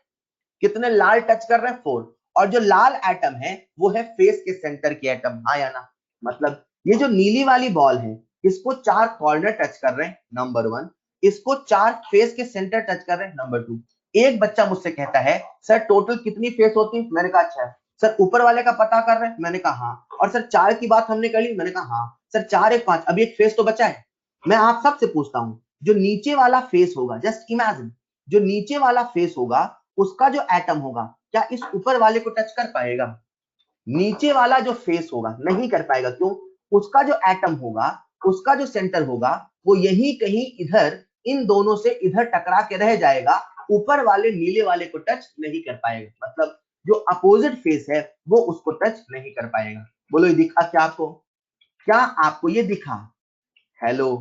कितने लाल टच कर रहे हैं? 4। और जो लाल एटम है वो है फेस के सेंटर की एटम, हाँ या ना? मतलब ये जो नीली वाली बॉल है, इसको 4 कॉर्नर टच कर रहे हैं, नंबर 1। इसको 4 फेस के सेंटर टच कर रहे हैं, नंबर 2। एक बच्चा मुझसे कहता है सर टोटल कितनी फेस होती है? मैंने कहा अच्छा। सर ऊपर वाले का पता कर रहे हैं? मैंने कहा हाँ। और सर 4 की बात हमने कर ली? मैंने कहा हाँ। सर 4 1 5, अभी एक फेस तो बचा है। मैं आप सबसे पूछता हूं, जो नीचे वाला फेस होगा, जस्ट इमेजिन, जो नीचे वाला फेस होगा उसका जो एटम होगा, क्या इस ऊपर वाले को टच कर पाएगा? नीचे वाला जो फेस होगा नहीं कर पाएगा। क्यों? उसका जो एटम होगा, उसका जो सेंटर होगा, वो यही कहीं इधर इन दोनों से इधर टकरा के रह जाएगा, ऊपर वाले नीले वाले को टच नहीं कर पाएगा। मतलब जो अपोजिट फेस है वो उसको टच नहीं कर पाएगा। बोलो ये दिखा क्या आपको? क्या आपको ये दिखा? हेलो,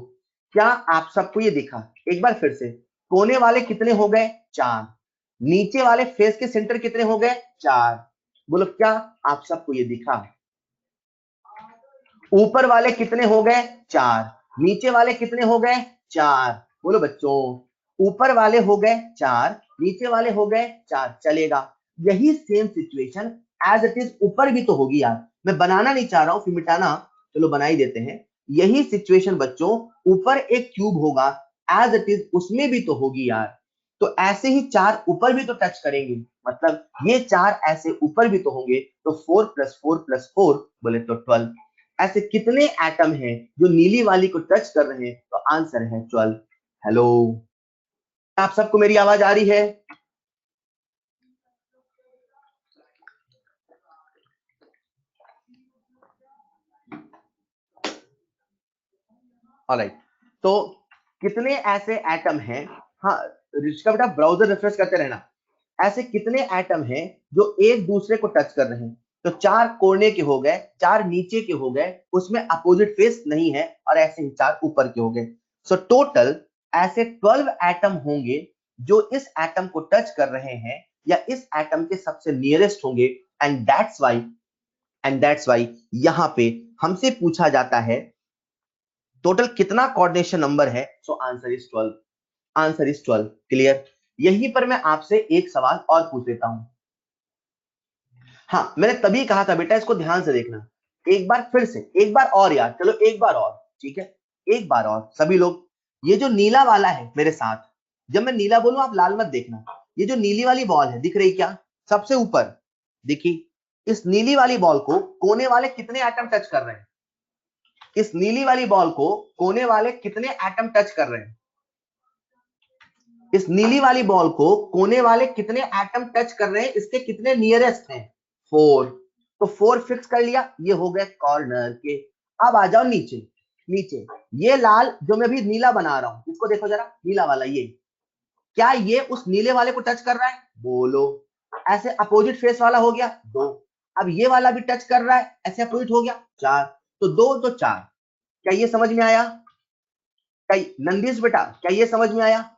क्या आप सबको ये दिखा? एक बार फिर से, कोने वाले कितने हो गए? 4। नीचे वाले फेस के सेंटर कितने हो गए? 4। बोलो क्या आप सबको ये दिखा? ऊपर वाले कितने हो गए 4, नीचे वाले कितने हो गए 4, बोलो बच्चों, ऊपर वाले हो गए 4, नीचे वाले हो गए 4, चलेगा। यही same situation as it is ऊपर भी तो होगी यार, मैं बनाना नहीं चाह रहा हूं फिर मिटाना, चलो बना ही देते हैं। यही सिचुएशन बच्चों ऊपर एक क्यूब होगा एज इट इज, उसमें भी तो होगी यार। तो ऐसे ही 4 ऊपर भी तो टच करेंगे, मतलब ये 4 ऐसे ऊपर भी तो होंगे, तो 4 + 4 + 4 बोले तो 12। ऐसे कितने एटम हैं जो नीली वाली को टच कर रहे हैं, तो आंसर है 12। हेलो, आप सबको मेरी आवाज आ रही है? ऑलराइट, तो कितने ऐसे एटम हैं, हाँ ऋषिका बेटा ब्राउजर रिफ्रेश करते रहना, ऐसे कितने एटम हैं जो एक दूसरे को टच कर रहे हैं, तो 4 कोने के हो गए, 4 नीचे के हो गए, उसमें अपोजिट फेस नहीं है, और ऐसे ही 4 ऊपर के हो गए। सो टोटल ऐसे 12 एटम होंगे जो इस एटम को टच कर रहे हैं या इस एटम के सबसे नियरेस्ट होंगे। एंड दैट्स वाई यहां पे हमसे पूछा जाता है टोटल कितना कोऑर्डिनेशन नंबर है, so answer is 12। Answer is 12। Clear? यहीं पर मैं आपसे एक सवाल और पूछ लेता हूं। हाँ, मैंने तभी कहा था बेटा इसको ध्यान से देखना, एक बार फिर से, एक बार और यार, चलो एक बार और, ठीक है, एक बार और सभी लोग। ये जो नीला वाला है मेरे साथ, जब मैं नीला बोलूं आप लाल मत देखना, ये जो नीली वाली बॉल है दिख रही क्या सबसे ऊपर, देखिए, इस नीली वाली बॉल को कोने वाले कितने एटम टच कर रहे हैं, इस नीली वाली बॉल को कोने वाले कितने एटम टच कर रहे हैं, इस नीली वाली बॉल को कोने वाले कितने एटम टच कर रहे हैं, इसके कितने नियरेस्ट हैं, 4। तो 4 फिक्स कर लिया, ये हो गए कॉर्नर के। अब आ जाओ नीचे, नीचे ये लाल जो मैं अभी नीला बना रहा हूं, इसको देखो जरा, नीला वाला ये, क्या ये उस नीले वाले को टच कर रहा है, बोलो। ऐसे अपोजिट फेस वाला हो गया 2, अब ये वाला भी टच कर रहा है, ऐसे अपोजिट हो गया 4, तो 2 तो 4। क्या ये समझ में आया? क्या नंदीश बेटा क्या ये समझ में आया?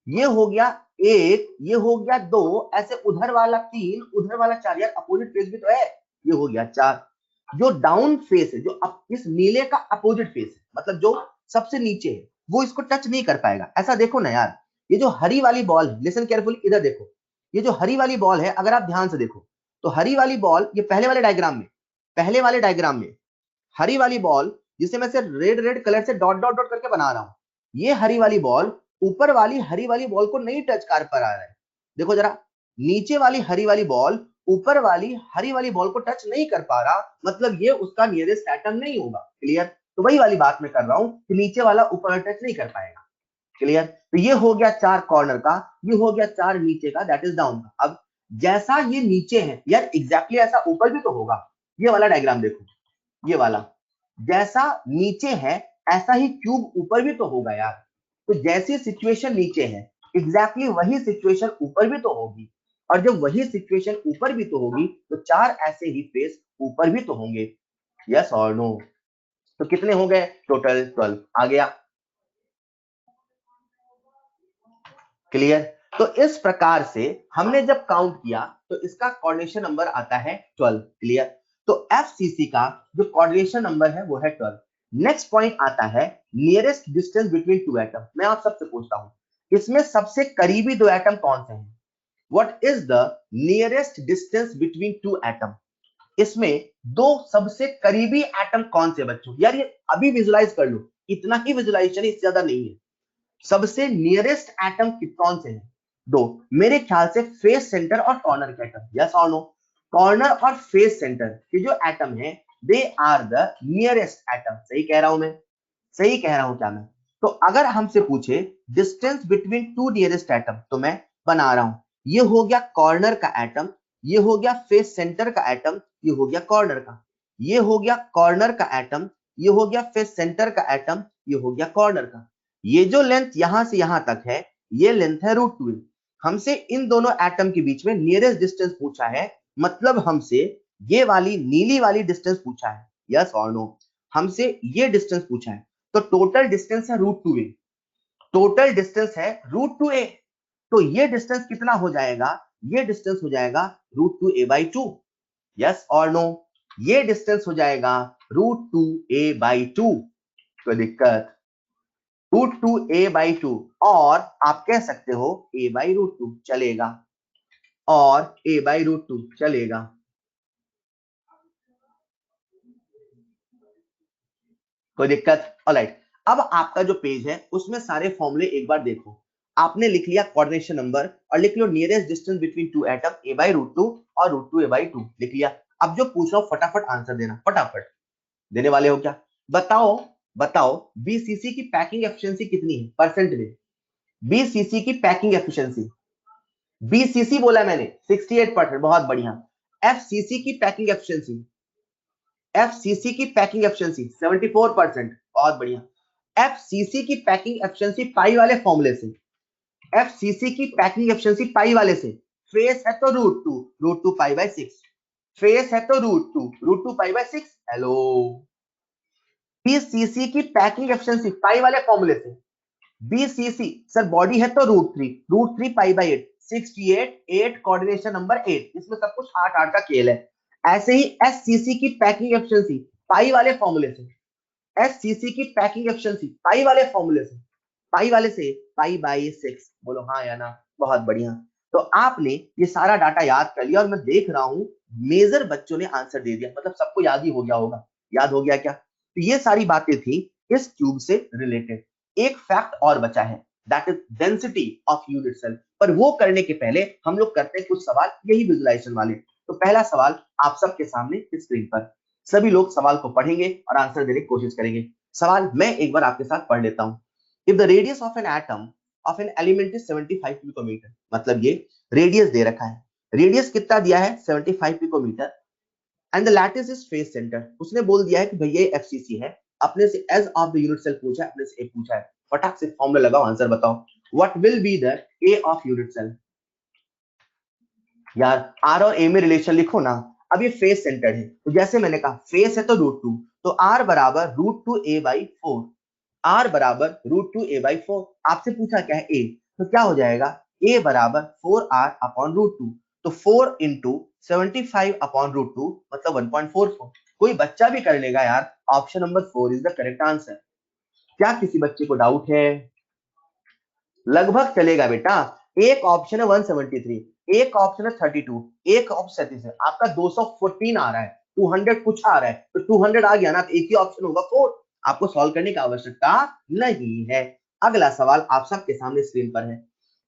ये हो गया 1, ये हो गया 2, ऐसे उधर वाला 3, उधर वाला 4, यार अपोजिट फेस भी तो है, ये हो गया 4। जो डाउन फेस है, जो इस नीले का अपोजिट फेस है, मतलब जो सबसे नीचे है, वो इसको टच नहीं कर पाएगा। ऐसा देखो ना यार, ये जो हरी वाली बॉल है, लिसन केयरफुली, इधर देखो, ये जो हरी वाली बॉल है, अगर आप ध्यान से देखो, तो हरी वाली बॉल, ये पहले वाले डायग्राम में, पहले वाले डायग्राम में हरी वाली बॉल, जिसे मैं से रेड रेड कलर से डॉट डॉट डॉट करके बना रहा हूं, ये हरी वाली बॉल ऊपर वाली हरी वाली बॉल को नहीं टच कर पा रहा है। देखो जरा, नीचे वाली हरी वाली बॉल ऊपर वाली हरी वाली बॉल को टच नहीं कर पा रहा, मतलब ये उसका नियरेस्ट एटम नहीं होगा। क्लियर? तो वही वाली बात मैं कर रहा हूं कि नीचे वाला ऊपर टच नहीं कर पाएगा। क्लियर? तो ये हो गया 4 कॉर्नर का, ये हो गया 4 नीचे का, दैट इज डाउन का। अब जैसा ये नीचे है यार, एग्जैक्टली ऐसा ऊपर भी तो होगा। ये वाला डायग्राम देखो, ये वाला, जैसा नीचे है ऐसा ही क्यूब ऊपर भी तो होगा यार। तो जैसी सिचुएशन नीचे है, एग्जैक्टली वही सिचुएशन ऊपर भी तो होगी, और जब वही सिचुएशन ऊपर भी तो होगी, तो 4 ऐसे ही फेस ऊपर भी तो होंगे। यस और नो? तो कितने हो गए टोटल? 12 आ गया। क्लियर? तो इस प्रकार से हमने जब काउंट किया तो इसका कोऑर्डिनेशन नंबर आता है 12। क्लियर? तो एफसीसी का जो कोऑर्डिनेशन नंबर है वो है 12। नेक्स्ट पॉइंट आता है nearest distance between two atom. मैं आप सबसे पूछता हूं, इसमें सबसे करीबी दो एटम कौन से हैं? What is the nearest distance between two atom? इसमें दो सबसे करीबी एटम कौन से बच्चों? यार ये अभी विजुलाइज कर लो, इतना ही विजुलाइजेशन, इससे ज्यादा नहीं है। सबसे नियरेस्ट एटम कौन से हैं? दो, मेरे ख्याल से फेस सेंटर और कॉर्नर के एटम। यस और नो? कॉर्नर और फेस सेंटर के जो एटम है, they are the nearest atom. सही कह रहा हूं मैं? सही कह रहा हूं क्या मैं? तो अगर हमसे पूछे distance between to nearest atom, तो मैं बना रहा हूं, ये हो गया कॉर्नर का एटम, ये हो गया फेस सेंटर का एटम, ये हो गया कॉर्नर का, ये हो गया कॉर्नर का एटम, ये हो गया फेस सेंटर का एटम, ये हो गया कॉर्नर का। ये जो लेंथ यहां से यहां तक है, ये लेंथ है √2। हमसे इन दोनों एटम के बीच में नियरेस्ट डिस्टेंस पूछा है, मतलब हमसे ये वाली नीली वाली डिस्टेंस पूछा है। यस और नो? हमसे ये डिस्टेंस पूछा है। तो टोटल डिस्टेंस है √2a, टोटल डिस्टेंस है √2a। तो ये डिस्टेंस कितना हो जाएगा? ये डिस्टेंस हो जाएगा √2a/2। यस और नो? ये डिस्टेंस हो जाएगा √2a/2। कोई दिक्कत? √2a/2 और आप कह सकते हो a/√2 चलेगा और a/√2 चलेगा। कोई दिक्कत? ऑलराइट, अब आपका जो पेज है उसमें सारे फॉर्मूले एक बार देखो। आपने लिख लिया कोऑर्डिनेशन नंबर और लिख लो nearest distance between two atom a/√2 और √2a/2 लिख लिया। अब जो पूछ रहा हूं फटाफट आंसर देना, फटाफट। देने वाले हो क्या? बताओ बताओ बीसीसी की पैकिंग एफिशिएंसी कितनी है परसेंट में? बीसीसी की पैकिंग एफिशिएंसी, बीसीसी बोला मैंने 68%, बहुत बढ़िया। एफसीसी की पैकिंग एफिशिएंसी, एफसीसी की पैकिंग एफिशिएंसी 74%, बहुत बढ़िया। एफसीसी की पैकिंग एफिशिएंसी पाई वाले फॉर्मूले से, एफसीसी की पैकिंग एफिशिएंसी पाई वाले से, फेस है तो √2 √2 π/6, फेस है तो √2 π/6। हेलो, बीसीसी की पैकिंग एफिशिएंसी पाई वाले फॉर्मूले से, बीसीसी सर बॉडी है तो √3 π/8, 68 8 कोऑर्डिनेशन नंबर 8, इसमें सब कुछ 8 8 का खेल है। ऐसे ही एससीसी की पैकिंग एफिशिएंसी पाई वाले फॉर्मूले से, एससीसी की पैकिंग एफिशिएंसी पाई वाले फॉर्मूले से, पाई वाले से π/6। बोलो हाँ या ना? बहुत बढ़िया। तो आपने ये सारा डाटा याद कर लिया और मैं देख रहा हूं मेजर बच्चों ने आंसर दे दिया, मतलब सबको याद ही हो गया होगा। याद हो गया क्या? तो ये सारी बातें थी इस क्यूब से रिलेटेड। एक फैक्ट और बचा है, that is density of unit cell. पर वो करने के पहले हम लोग करते हैं कुछ सवाल, यही विजुअलाइजेशन वाले। तो पहला सवाल आप सबके सामने स्क्रीन पर, सभी लोग सवाल को पढ़ेंगे और आंसर देने की कोशिश करेंगे। सवाल मैं एक बार आपके साथ पढ़ लेता हूं। If the radius of an atom of an element is 75 picometre, मतलब ये रेडियस दे रखा है, रेडियस कितना दिया है 75 picometre, and the lattice is face centre. उसने बोल दिया है कि भैया ये एफसीसी है, अपने से edge of the unit cell पूछा है, अपने से ए पूछा है। फटाक से फॉर्मूला लगाओ, आंसर बताओ। What will be the a of unit cell? यार आर और ए में रिलेशन लिखो ना। अब ये फेस सेंटर है, तो जैसे मैंने कहा फेस है तो √2, तो आर बराबर √2a/4, आर बराबर √2a/4। आपसे पूछा क्या है ए, तो क्या हो जाएगा ए बराबर 4r/√2, तो 4 इंटू 75/√2 मतलब 1.44। कोई बच्चा भी कर लेगा यार। Option number 4 is the correct answer. क्या किसी बच्चे को डाउट है? लगभग चलेगा बेटा। एक ऑप्शन है 173, एक ऑप्शन है 32, एक ऑप्शन 37 है, आपका 214 आ रहा है, 200 कुछ आ रहा है, तो 200 आ गया ना, तो एक ही ऑप्शन होगा 4। आपको सॉल्व करने की आवश्यकता नहीं है। अगला सवाल आप सबके सामने स्क्रीन पर है।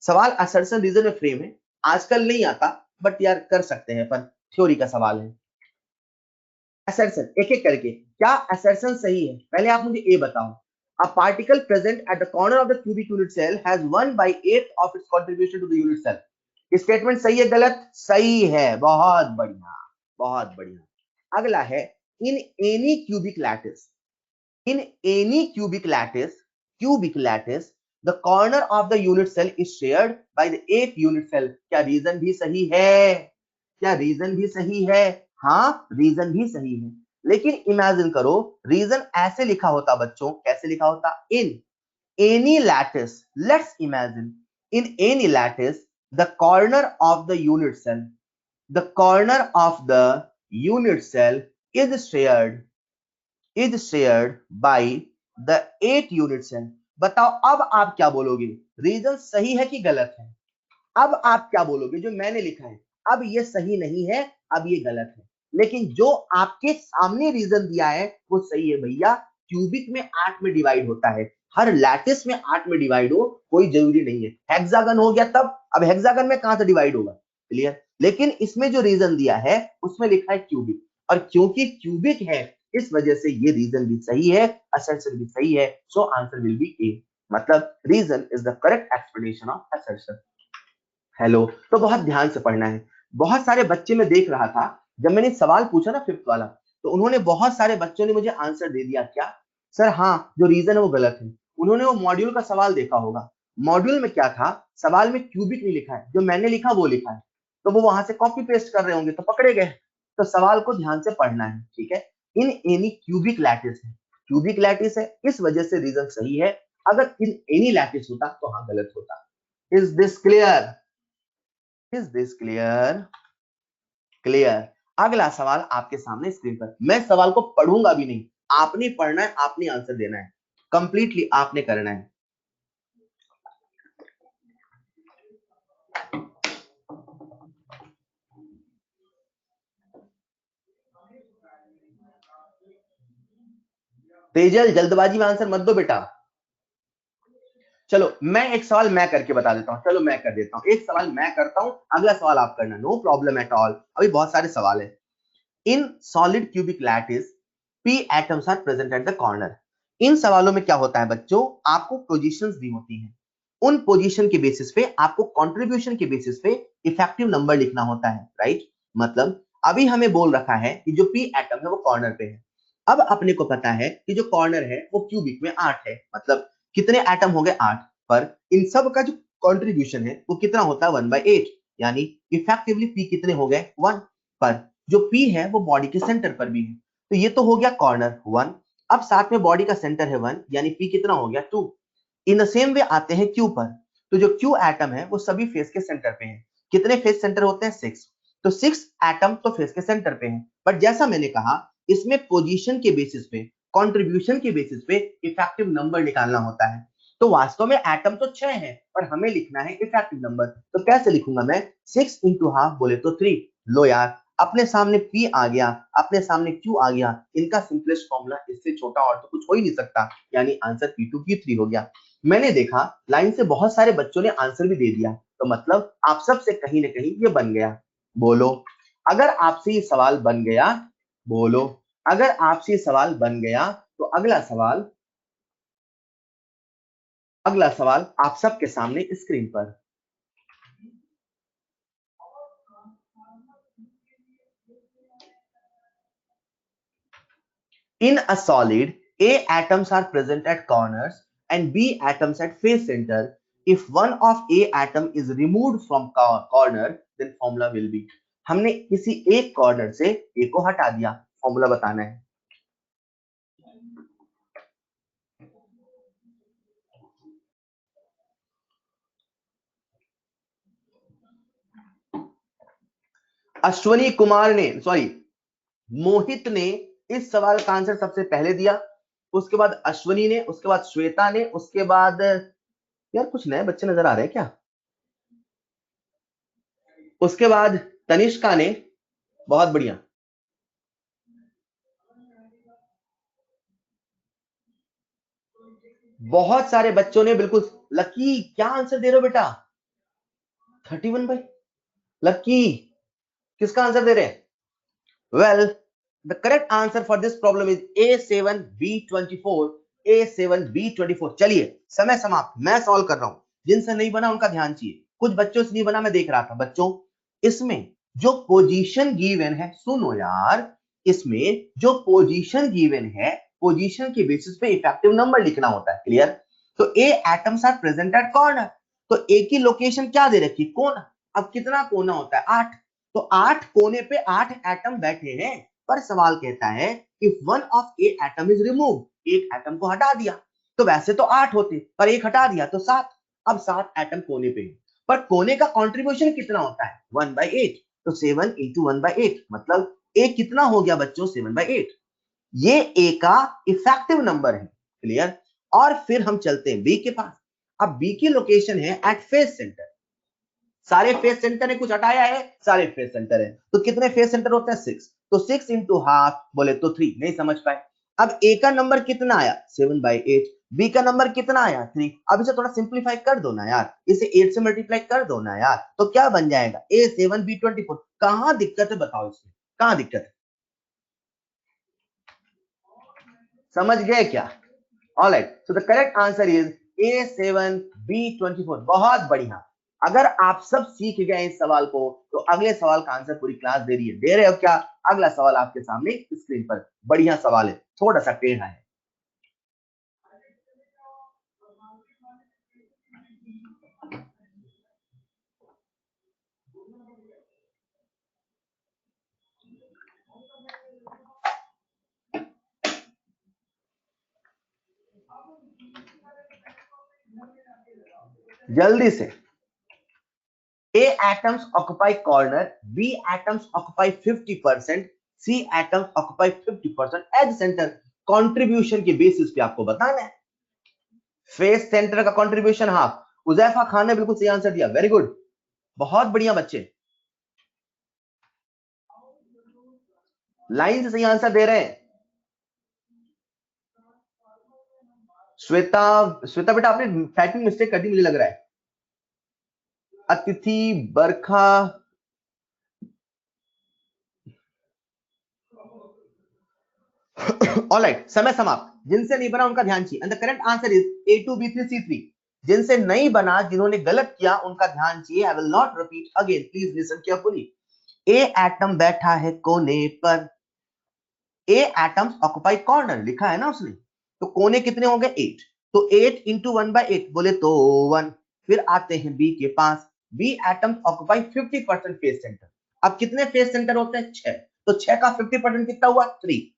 सवाल असर्शन रीजन में फ्रेम है, आजकल नहीं आता बट यार कर सकते हैं, पर थ्योरी का सवाल है। असर्शन एक एक करके, क्या असर्शन सही है पहले आप मुझे ए बताओ। A particle present at the corner of the cubic unit cell has 1/8 of its contribution to the unit cell. Statement सही है गलत? सही है, बहुत बढ़िया, बहुत बढ़िया। अगला है in any cubic lattice, in any cubic lattice the corner of the unit cell is shared by the eighth unit cell। क्या रीजन भी सही है? क्या रीजन भी सही है? हाँ रीजन भी सही है, लेकिन इमेजिन करो रीजन ऐसे लिखा होता बच्चों, कैसे लिखा होता? In any lattice, let's imagine in any lattice the corner of the unit cell, the corner of the unit cell is shared by the 8 unit cell. बताओ अब आप क्या बोलोगे, रीजन सही है कि गलत है? अब आप क्या बोलोगे जो मैंने लिखा है, अब ये सही नहीं है, अब ये गलत है, लेकिन जो आपके सामने रीजन दिया है वो सही है भैया। क्यूबिक में 8 में डिवाइड होता है, हर लैटिस में 8 में डिवाइड हो कोई जरूरी नहीं है। हेक्सागन हो गया तब, अब हेक्सागन में कहां से डिवाइड होगा? क्लियर? लेकिन इसमें जो रीजन दिया है उसमें लिखा है क्यूबिक, और क्योंकि क्यूबिक है इस वजह से ये रीजन भी सही है, असर्शन भी सही है, so answer will be A, मतलब reason is the correct explanation of assertion. Hello, तो बहुत ध्यान से पढ़ना है। बहुत सारे बच्चे मैं देख रहा था, जब मैंने सवाल पूछा ना फिफ्थ वाला, तो उन्होंने बहुत सारे बच्चों ने मुझे आंसर दे दिया। क्या सर? हाँ, जो रीजन है वो गलत है। उन्होंने वो मॉड्यूल का सवाल देखा होगा, मॉड्यूल में क्या था, सवाल में क्यूबिक नहीं लिखा है, जो मैंने लिखा वो लिखा है, तो वो वहां से कॉपी पेस्ट कर रहे होंगे तो पकड़े गए। तो सवाल को ध्यान से पढ़ना है, ठीक है? इन एनी क्यूबिक लैटिस है, क्यूबिक लैटिस है इस वजह से रीजन सही है। अगर इन एनी लैटिस होता तो हाँ गलत होता। Is this clear? Is this clear? Clear? अगला सवाल आपके सामने स्क्रीन पर, मैं सवाल को पढ़ूंगा भी नहीं, आपने पढ़ना है, आपने आंसर देना है, कंप्लीटली आपने करना है। तेजल जल्दबाजी में आंसर मत दो बेटा। चलो मैं एक सवाल मैं करके बता देता हूं, चलो मैं कर देता हूं, एक सवाल मैं करता हूं, अगला सवाल आप करना, नो प्रॉब्लम एट ऑल, अभी बहुत सारे सवाल है। In solid cubic lattice p atoms are present at the corner. इन सवालों में क्या होता है बच्चों, आपको पोजीशंस दी होती हैं, उन पोजीशन के बेसिस पे आपको कंट्रीब्यूशन के बेसिस पे इफेक्टिव नंबर लिखना होता है, राइट। मतलब अभी हमें बोल रखा है कि जो p एटम है वो कॉर्नर पे है। अब अपने को पता है कि जो कॉर्नर है वो क्यूबिक में 8 है, मतलब कितने एटम हो गए 8, पर इन सब का जो कंट्रीब्यूशन है वो कितना होता है 1/8, यानी इफेक्टिवली p कितने हो गए 1, पर जो P है वो बॉडी के सेंटर पर भी है, तो ये तो हो गया कॉर्नर 1। अब साथ में बॉडी का सेंटर है 1, यानी P कितना हो गया 2। इन द सेम वे आते हैं Q पर, तो जो Q एटम है वो सभी फेस के सेंटर पे है। कितने फेस सेंटर होते हैं 6, तो 6 एटम तो फेस के सेंटर पे है, बट जैसा मैंने कहा इसमें पोजीशन के बेसिस पे, कंट्रीब्यूशन के बेसिस पे इफेक्टिव नंबर निकालना होता है। तो वास्तव में एटम तो 6 है, पर हमें लिखना है इफेक्टिव नंबर, तो कैसे लिखूंगा मैं, 6 इंटू हाफ बोले तो 3। लो यार, अपने सामने P आ गया, अपने सामने Q आ गया, इनका सिंपलेस्ट फॉर्मूला इससे छोटा और तो कुछ हो ही नहीं सकता, यानी आंसर P2 P3 हो गया। मैंने देखा लाइन से बहुत सारे बच्चों ने आंसर भी दे दिया, तो मतलब आप सब से कहीं ना कहीं ये बन गया। बोलो अगर आपसे ये सवाल बन गया, बोलो अगर आपसे ये सवाल बन गया, तो अगला सवाल आप सबके सामने स्क्रीन पर। In a solid, A atoms are present at corners and B atoms at face center. If one of A atom is removed from corner, then formula will be. हमने किसी एक कॉर्नर से A को हटा दिया, formula बताना है। अश्वनी कुमार ने, सॉरी मोहित ने इस सवाल का आंसर सबसे पहले दिया, उसके बाद अश्वनी ने, उसके बाद श्वेता ने, उसके बाद यार कुछ नए बच्चे नजर आ रहे हैं क्या, उसके बाद तनिष्का ने, बहुत बढ़िया। बहुत सारे बच्चों ने बिल्कुल, लकी क्या आंसर दे रहे हो बेटा, 31/, लकी किसका आंसर दे रहे हैं, well the correct answer for this problem is A7B24, A7B24। चलिए समय समाप्त, मैं सॉल्व कर रहा हूं, जिनसे नहीं बना उनका ध्यान चाहिए, कुछ बच्चों से नहीं बना, मैं देख रहा था बच्चों। इसमें जो पोजीशन गिवन है, सुनो यार, इसमें जो पोजीशन गिवन है, पोजीशन के बेसिस पे इफेक्टिव नंबर लिखना होता है, क्लियर। तो A atoms are present at corner, तो ए की लोकेशन क्या दे रखी, कोना। अब कितना कोना होता है 8, तो 8 कोने पे 8 एटम बैठे हैं, पर सवाल कहता है if one of A atom is remove, एक एटम को हटा दिया, तो वैसे तो 8 होते, पर एक हटा दिया तो 7। अब 7 एटम कोने पे, पर कोने का कंट्रीब्यूशन कितना होता है 1/8, तो 7 इंटू 1/8, मतलब ए कितना हो गया बच्चों 7/8, ये ए का इफेक्टिव नंबर है, क्लियर। और फिर हम चलते हैं बी के पास। अब बी की लोकेशन है एट फेस सेंटर, सारे फेस सेंटर ने कुछ हटाया है, सारे फेस सेंटर है, तो कितने फेस सेंटर होते हैं 6, तो 6 इंटू हाफ बोले तो 3, नहीं समझ पाए। अब ए का नंबर कितना आया 7/8, बी का नंबर कितना आया 3, अब इसे थोड़ा सिंप्लीफाई कर दो ना यार, इसे 8 से मल्टीप्लाई कर दो ना यार, तो क्या बन जाएगा A7B24। कहां दिक्कत है बताओ, इसमें कहां दिक्कत है, समझ गए क्या, alright, so the correct answer is A7B24। बहुत बढ़िया, अगर आप सब सीख गए इस सवाल को, तो अगले सवाल का आंसर पूरी क्लास दे रही है, दे रहे हो क्या। अगला सवाल आपके सामने स्क्रीन पर, बढ़िया सवाल है, थोड़ा सा टेढ़ा है। जल्दी से, A atoms occupy corner, B atoms occupy 50%, C atoms occupy 50% as center. Contribution के बेसिस पे आपको बताना है फेस सेंटर का कंट्रीब्यूशन हाफ। उजैफा खान ने बिल्कुल सही आंसर दिया, वेरी गुड, बहुत बढ़िया बच्चे, लाइन से सही आंसर दे रहे हैं। श्वेता, श्वेता बेटा आपने टाइपिंग मिस्टेक कर दी मुझे लग रहा है। अतिथि, बरखा, ऑलराइट, समय समाप्त। जिनसे नहीं बना उनका ध्यान चाहिए। And the correct answer is A2 B3 C3। जिनसे नहीं बना, जिन्होंने गलत किया, उनका ध्यान चाहिए। आई will not repeat again, please listen carefully. A atom बैठा है कोने पर, ए एटम्स ऑक्युपाई कॉर्नर लिखा है ना उसने, तो कोने कितने हो गए 8, तो 8 इंटू 1/8 बोले तो 1। फिर आते हैं बी के पास, B atoms occupy 50% face centre. अब कितने फेस सेंटर होते हैं 6, तो 6 का 50% कितना हुआ 3,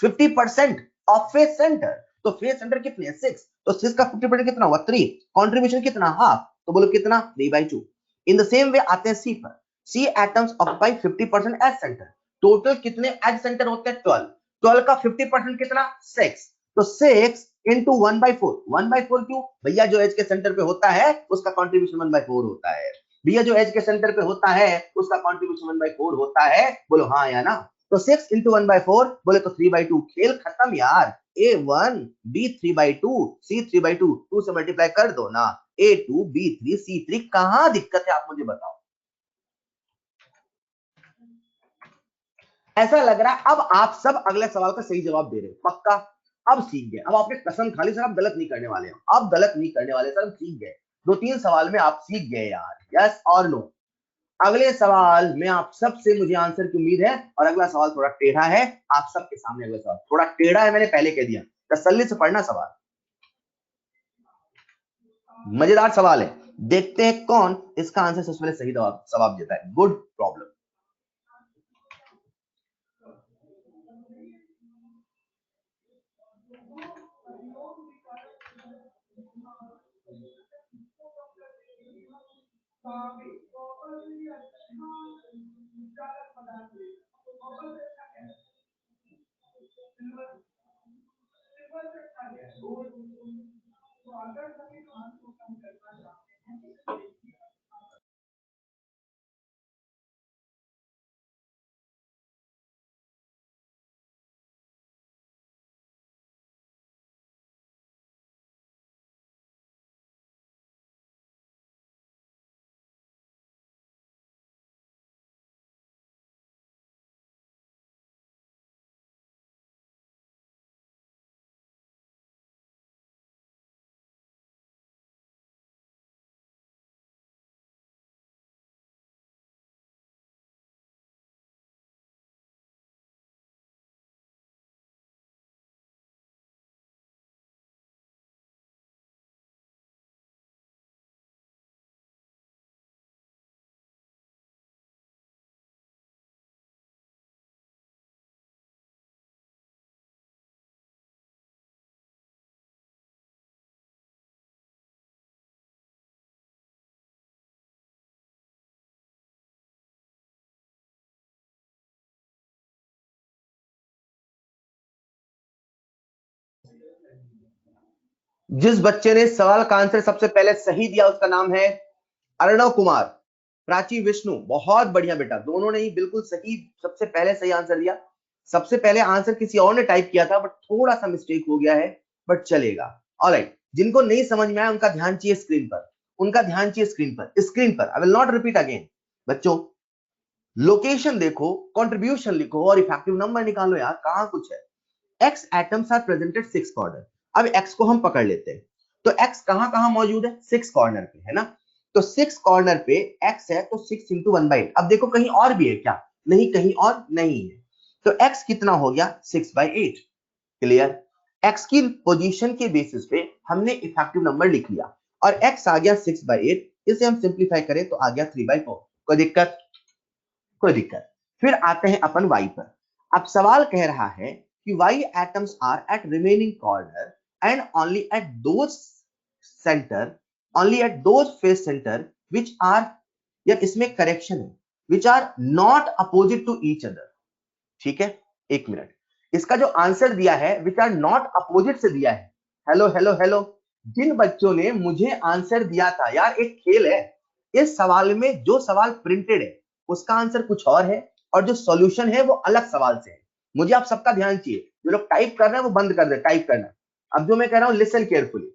50% ऑफ फेस सेंटर। तो फेस सेंटर कितने हैं 6, तो 6 का 50% कितना हुआ 3, कंट्रीब्यूशन कितना हाफ, तो बोलो कितना 3/2। इन द सेम वे आते हैं सी पर, C atoms occupy 50% edge centre. Total कितने एज सेंटर होते हैं 12, 12 का 50% कितना 6, तो 6 इंटू 1/4, 1/4 क्यों भैया, जो एज के सेंटर पे होता है उसका कंट्रीब्यूशन 1/4 होता है भैया, जो एज के सेंटर पे होता है उसका कंट्रीब्यूशन 1/4 होता है, बोलो हाँ या ना। तो 6 इंटू 1/4 बोले तो 3/2, खेल खत्म यार। A1 B 3/2 C 3/2, 2 से मल्टीप्लाई कर दो ना, A2 B3 C3, कहां दिक्कत है आप मुझे बताओ। ऐसा लग रहा है अब आप सब अगले सवाल का सही जवाब दे रहे हो पक्का, अब सीख गए, अब आपने कसम खा ली सर, आप गलत नहीं करने वाले हो, अब गलत नहीं करने वाले सर, हम सीख गए। 2-3 सवाल में आप सीख गए यार, यस और नो। अगले सवाल में आप सबसे मुझे आंसर की उम्मीद है, और अगला सवाल थोड़ा टेढ़ा है, आप सबके सामने अगला सवाल थोड़ा टेढ़ा है, मैंने पहले कह दिया, तसल्ली से पढ़ना सवाल, मजेदार सवाल है। देखते हैं कौन इसका आंसर सबसे पहले सही जवाब देता है। Good problem. जिस बच्चे ने सवाल का आंसर सबसे पहले सही दिया उसका नाम है अर्णव कुमार, प्राची विष्णु, बहुत बढ़िया बेटा, दोनों ने ही बिल्कुल सही सबसे पहले सही आंसर दिया। सबसे पहले आंसर किसी और ने टाइप किया था बट थोड़ा सा मिस्टेक हो गया है, बट चलेगा। ऑलराइट, जिनको नहीं समझ में आया उनका ध्यान चाहिए स्क्रीन पर, उनका ध्यान चाहिए स्क्रीन पर, स्क्रीन पर। I will not repeat again. बच्चों लोकेशन देखो, कंट्रीब्यूशन लिखो और इफेक्टिव नंबर निकालो यार, कहां कुछ है। X atoms are presented 6 corner. अब एक्स को हम पकड़ लेते हैं, तो एक्स कहां कहां मौजूद है 6 कॉर्नर पे है ना, तो 6 कॉर्नर पे एक्स है, तो 6 इंटू 1/8। अब देखो कहीं और भी है क्या, नहीं कहीं और नहीं है, तो एक्स कितना हो गया 6/8। क्लियर, एक्स की पोजीशन के बेसिस पे हमने इफेक्टिव नंबर लिख लिया, और एक्स आ गया 6/8, इसे हम सिंप्लीफाई करें तो आ गया 3/4। कोई दिक्कत, कोई दिक्कत। फिर आते हैं अपन y पर। अब सवाल कह रहा है कि y atoms are at remaining corner and only at those face center which are या इसमें करेक्शन है which are not opposite to each other, ठीक है, एक मिनट, इसका जो आंसर दिया है विच आर नॉट अपोजिट से दिया है, हेलो हेलो हेलो, जिन बच्चों ने मुझे आंसर दिया था, यार एक खेल है इस सवाल में, जो सवाल प्रिंटेड है उसका आंसर कुछ और है और जो सॉल्यूशन है वो अलग सवाल से है। मुझे आप सबका ध्यान चाहिए, जो लोग टाइप कर रहे हैं वो बंद कर दे टाइप करना। अब जो मैं कह रहा हूं लिसन केयरफुली,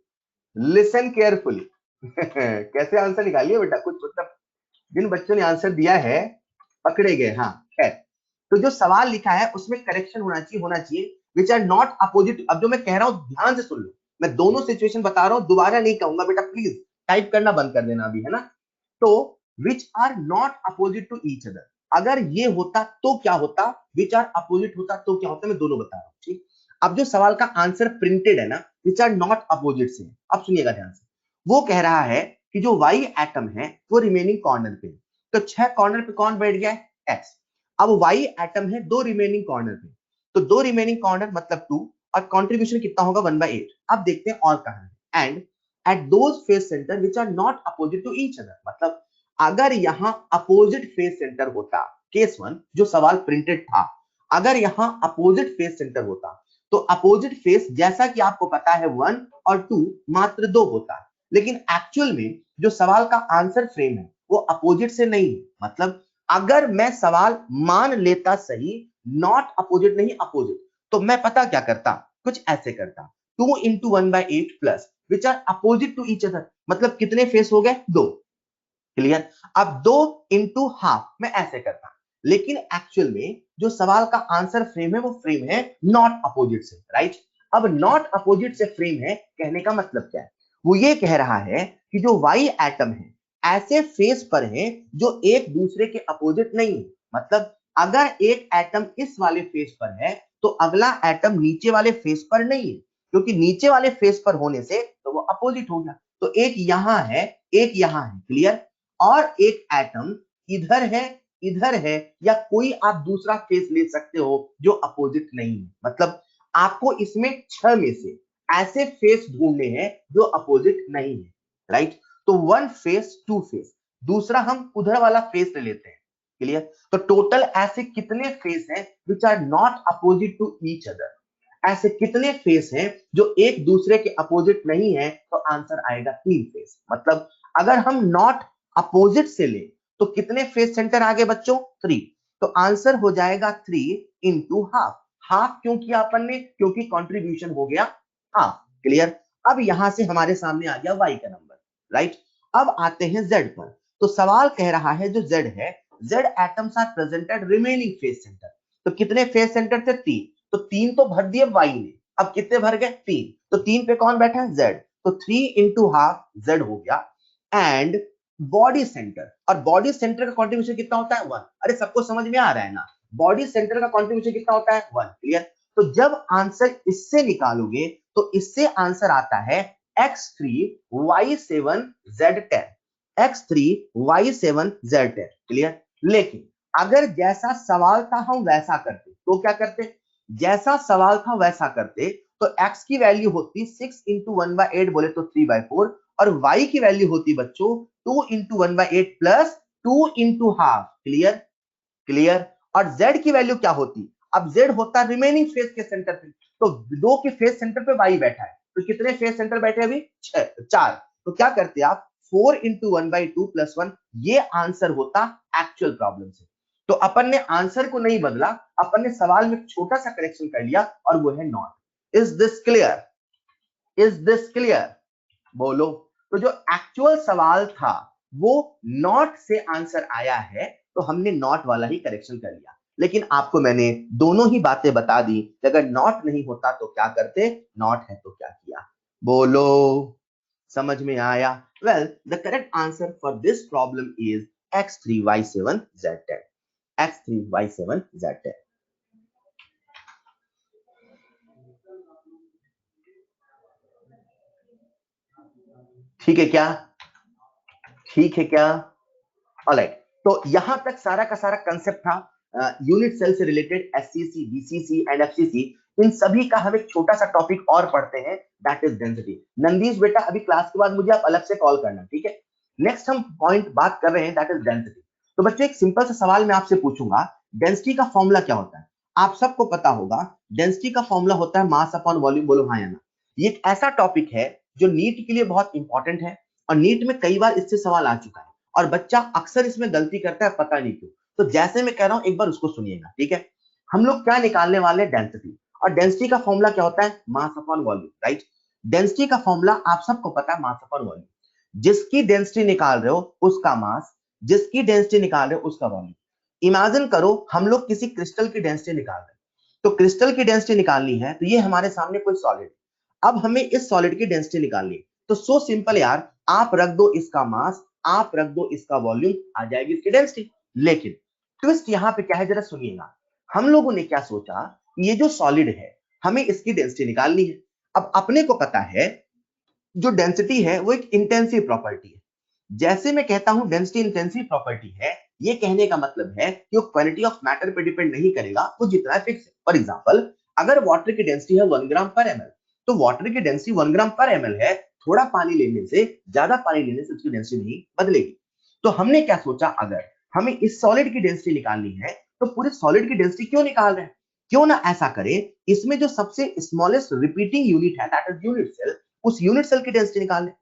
लिसन केयरफुली कैसे आंसर निकालिए बेटा, कुछ मतलब जिन बच्चों ने आंसर दिया है पकड़े गए। हाँ खैर, तो जो सवाल लिखा है उसमें करेक्शन होना चाहिए विच आर नॉट अपोजिट। अब जो मैं कह रहा हूं ध्यान से सुन लो, मैं दोनों सिचुएशन बता रहा हूं, दोबारा नहीं कहूंगा बेटा, प्लीज टाइप करना बंद कर देना अभी, है ना। तो which are not opposite to each other, अगर ये होता तो क्या होता, विच आर अपोजिट होता तो क्या होता, मैं दोनों बता रहा हूं, ठीक। अब जो सवाल का आंसर प्रिंटेड है ना, विच आर नॉट अपोजिट से, अब सुनिएगा ध्यान से, वो कह रहा है कि जो वाई एटम है वो रिमेनिंग कॉर्नर पे, तो 6 कॉर्नर पे कौन बैठ गया है, एक्स। अब वाई एटम है 2 रिमेनिंग कॉर्नर पे, तो 2 रिमेनिंग कॉर्नर मतलब 2, और कंट्रीब्यूशन कितना होगा 1/8। अब देखते हैं और कहां है, and at those face centre which are not opposite to each other, मतलब अगर यहां अपोजिट फेस सेंटर होता, केस 1 जो सवाल प्रिंटेड था, अगर यहां अपोजिट फेस सेंटर होता, तो अपोजिट फेस जैसा कि आपको पता है 1 और 2 मात्र 2 होता है, लेकिन एक्चुअल में जो सवाल का आंसर फ्रेम है वो अपोजिट से नहीं है। मतलब अगर मैं सवाल मान लेता सही, नॉट अपोजिट नहीं अपोजिट, तो मैं पता क्या करता, कुछ ऐसे करता, 2 into 1/8 plus which are opposite to each other, मतलब कितने फेस हो गए 2, क्लियर। अब 2 इंटू हाफ मैं ऐसे करता, लेकिन एक्चुअल में जो सवाल का आंसर फ्रेम है वो फ्रेम है नॉट अपोजिट से, राइट। अब नॉट अपोजिट से फ्रेम है कहने का मतलब क्या है, वो ये कह रहा है कि जो वाई एटम है ऐसे फेस पर है जो एक दूसरे के अपोजिट नहीं है। मतलब अगर एक एटम इस वाले फेस पर है तो अगला एटम नीचे वाले फेस पर नहीं है, क्योंकि नीचे वाले फेस पर होने से तो वो अपोजिट हो गया। तो एक यहां है, एक यहां है, क्लियर। और एक एटम इधर है या कोई आप दूसरा फेस ले सकते हो जो अपोजिट नहीं है। मतलब आपको इसमें 6 में से ऐसे फेस ढूंढने हैं जो अपोजिट नहीं है, राइट। तो 1 फेस 2 फेस, दूसरा हम उधर वाला फेस ले लेते हैं, क्लियर। तो टोटल ऐसे कितने फेस हैं which are not opposite to each other, ऐसे कितने फेस हैं जो एक दूसरे के अपोजिट नहीं है, तो आंसर आएगा 3 फेस। मतलब अगर हम नॉट अपोजिट से ले तो कितने फेस सेंटर आगे बच्चों 3, तो आंसर हो जाएगा 3 इंटू हाफ। हाफ क्यों किया अपन ने, क्योंकि कंट्रीब्यूशन हो गया हाफ, क्लियर। अब यहां से हमारे सामने आ गया वाई का नंबर, राइट। अब आते हैं जेड पर, तो सवाल कह रहा है जो जेड है, Z atoms are presented remaining face centre, तो कितने फेस सेंटर थे 3, तो 3 तो भर दिए वाई ने, अब कितने भर गए 3, तो 3 पे कौन बैठा है जेड, तो 3 इंटू हाफ जेड हो गया। एंड बॉडी सेंटर, और बॉडी सेंटर का कंट्रीब्यूशन कितना होता है 1, अरे सबको समझ में आ रहा है ना, बॉडी सेंटर का कंट्रीब्यूशन कितना होता है 1, क्लियर। तो जब आंसर इससे निकालोगे तो इससे आंसर आता है x3y7z10, x3y7z10, क्लियर। लेकिन अगर जैसा सवाल था हम वैसा करते तो क्या करते, जैसा सवाल था वैसा करते तो x की वैल्यू होती 6 इंटू 1/8 बोले तो 3/4, और y की वैल्यू होती बच्चों 2 into 1/8 plus 2 into half, clear clear. और z की वैल्यू क्या होती, अब z होता रिमेनिंग फेस के सेंटर पे, तो 2 के फेस सेंटर पे y बैठा है, तो कितने फेस सेंटर बैठे अभी 4, तो क्या करते आप 4 इंटू 1/2 प्लस 1, ये आंसर होता एक्चुअल प्रॉब्लम से। तो अपन ने आंसर को नहीं बदला, अपन ने सवाल में छोटा सा करेक्शन कर लिया और वो है not. Is this clear, is this clear, बोलो। तो जो एक्चुअल सवाल था वो नॉट से आंसर आया है, तो हमने नॉट वाला ही करेक्शन कर लिया। लेकिन आपको मैंने दोनों ही बातें बता दी कि अगर नॉट नहीं होता तो क्या करते, नॉट है तो क्या किया, बोलो समझ में आया। Well the correct answer for this problem is x3y7z10, x3y7z10। ठीक है क्या, ठीक है क्या, ऑलराइट। तो यहां तक सारा का सारा कंसेप्ट था यूनिट सेल से related, SCC, BCC and FCC, इन सभी का हम एक छोटा सा टॉपिक और पढ़ते हैं, दैट इज डेंसिटी। नंदीश बेटा अभी क्लास के बाद मुझे आप अलग से कॉल करना, ठीक है। नेक्स्ट हम पॉइंट बात कर रहे हैं दैट इज डेंसिटी। तो बच्चों एक सिंपल सा सवाल मैं आपसे पूछूंगा, डेंसिटी का फॉर्मूला क्या होता है? आप सबको पता होगा डेंसिटी का फॉर्मूला होता है मास अपॉन वॉल्यूम। बोलो हाँ या ना। ये एक ऐसा टॉपिक है जो नीट के लिए बहुत इंपॉर्टेंट है और नीट में कई बार इससे सवाल आ चुका है और बच्चा अक्सर इसमें गलती करता है, पता नहीं क्यों। तो जैसे मैं कह रहा हूं एक बार उसको सुनिएगा, ठीक है? हम लोग क्या निकालने वाले हैं? डेंसिटी। और डेंसिटी का फॉर्मूला क्या होता है? मास अपॉन वॉल्यूम, राइट? डेंसिटी का फॉर्मूला आप सबको पता है, मास अपॉन वॉल्यूम। जिसकी डेंसिटी निकाल रहे हो उसका मास, जिसकी डेंसिटी निकाल रहे हो उसका वॉल्यूम। इमेजिन करो हम लोग किसी क्रिस्टल की डेंसिटी निकाल रहे हैं, तो क्रिस्टल की डेंसिटी निकालनी है तो ये हमारे सामने कोई सॉलिड, अब हमें इस सॉलिड की डेंसिटी निकालनी है। तो सो सिंपल यार, आप रख दो इसका मास, आप रख दो इसका वॉल्यूम, आ जाएगी इसकी डेंसिटी। लेकिन ट्विस्ट यहां पे क्या है, जरा सुनिएगा। हम लोगों ने क्या सोचा, ये जो सॉलिड है हमें इसकी डेंसिटी निकालनी है। अब अपने को पता है जो डेंसिटी है वो एक इंटेंसिव प्रॉपर्टी है। जैसे मैं कहता हूं डेंसिटी इंटेंसिव प्रॉपर्टी है, ये कहने का मतलब है कि वो क्वांटिटी ऑफ मैटर पे डिपेंड नहीं करेगा, वो जितना फिक्स है। फॉर एग्जांपल, अगर वाटर की डेंसिटी है 1 ग्राम पर एमएल, तो वाटर की डेंसिटी 1 ग्राम पर एमएल है। थोड़ा पानी लेने से, ज्यादा पानी लेने से उसकी डेंसिटी नहीं बदलेगी। तो हमने क्या सोचा, अगर हमें इस सॉलिड की डेंसिटी निकालनी है तो पूरे सॉलिड की डेंसिटी क्यों निकाल रहे हैं? क्यों ना ऐसा करें, इसमें जो सबसे स्मॉलेस्ट रिपीटिंग यूनिट है दैट इज यूनिट सेल, उस यूनिट सेल की डेंसिटी निकाल लें।